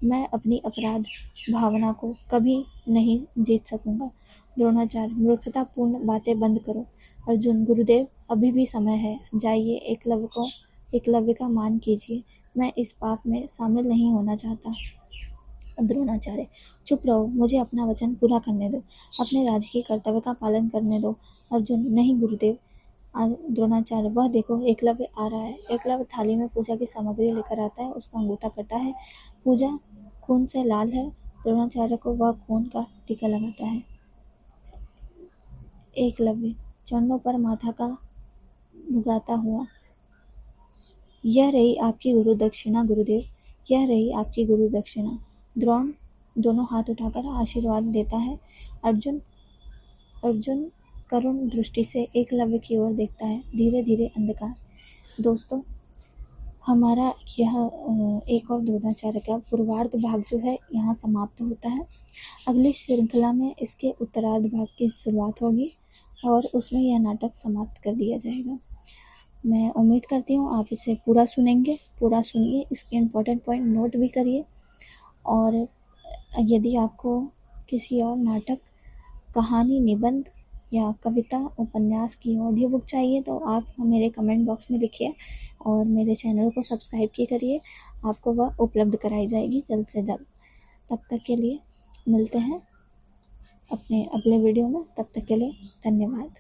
मैं अपनी अपराध भावना को कभी नहीं जीत सकूंगा। द्रोणाचार्य, मूर्खतापूर्ण बातें बंद करो। अर्जुन, गुरुदेव अभी भी समय है, जाइए एकलव्य का मान कीजिए। मैं इस पाप में शामिल नहीं होना चाहता। द्रोणाचार्य, चुप रहो, मुझे अपना वचन पूरा करने दो, अपने राजकीय कर्तव्य का पालन करने दो। अर्जुन, नहीं गुरुदेव। द्रोणाचार्य, वह देखो एकलव्य आ रहा है। एकलव्य थाली में पूजा की सामग्री लेकर आता है, उसका अंगूठा कटा है, पूजा खून से लाल है। द्रोणाचार्य को वह खून का टीका लगाता है। एकलव्य चरणों पर माथा का भुगाता हुआ, यह रही आपकी गुरु दक्षिणा गुरुदेव, यह रही आपकी गुरु दक्षिणा। द्रोण दोनों हाथ उठाकर आशीर्वाद देता है। अर्जुन करुण दृष्टि से एकलव्य की ओर देखता है। धीरे धीरे अंधकार। दोस्तों, हमारा यह एक और द्रोणाचार्य का पूर्वार्ध भाग जो है यहाँ समाप्त होता है। अगली श्रृंखला में इसके उत्तरार्ध भाग की शुरुआत होगी और उसमें यह नाटक समाप्त कर दिया जाएगा। मैं उम्मीद करती हूँ आप इसे पूरा सुनेंगे, पूरा सुनिए, इसके इम्पोर्टेंट पॉइंट नोट भी करिए। और यदि आपको किसी और नाटक, कहानी, निबंध या कविता, उपन्यास की ऑडियो बुक चाहिए तो आप मेरे कमेंट बॉक्स में लिखिए और मेरे चैनल को सब्सक्राइब भी करिए, आपको वह उपलब्ध कराई जाएगी जल्द से जल्द। तब तक के लिए मिलते हैं अपने अगले वीडियो में, तब तक के लिए धन्यवाद।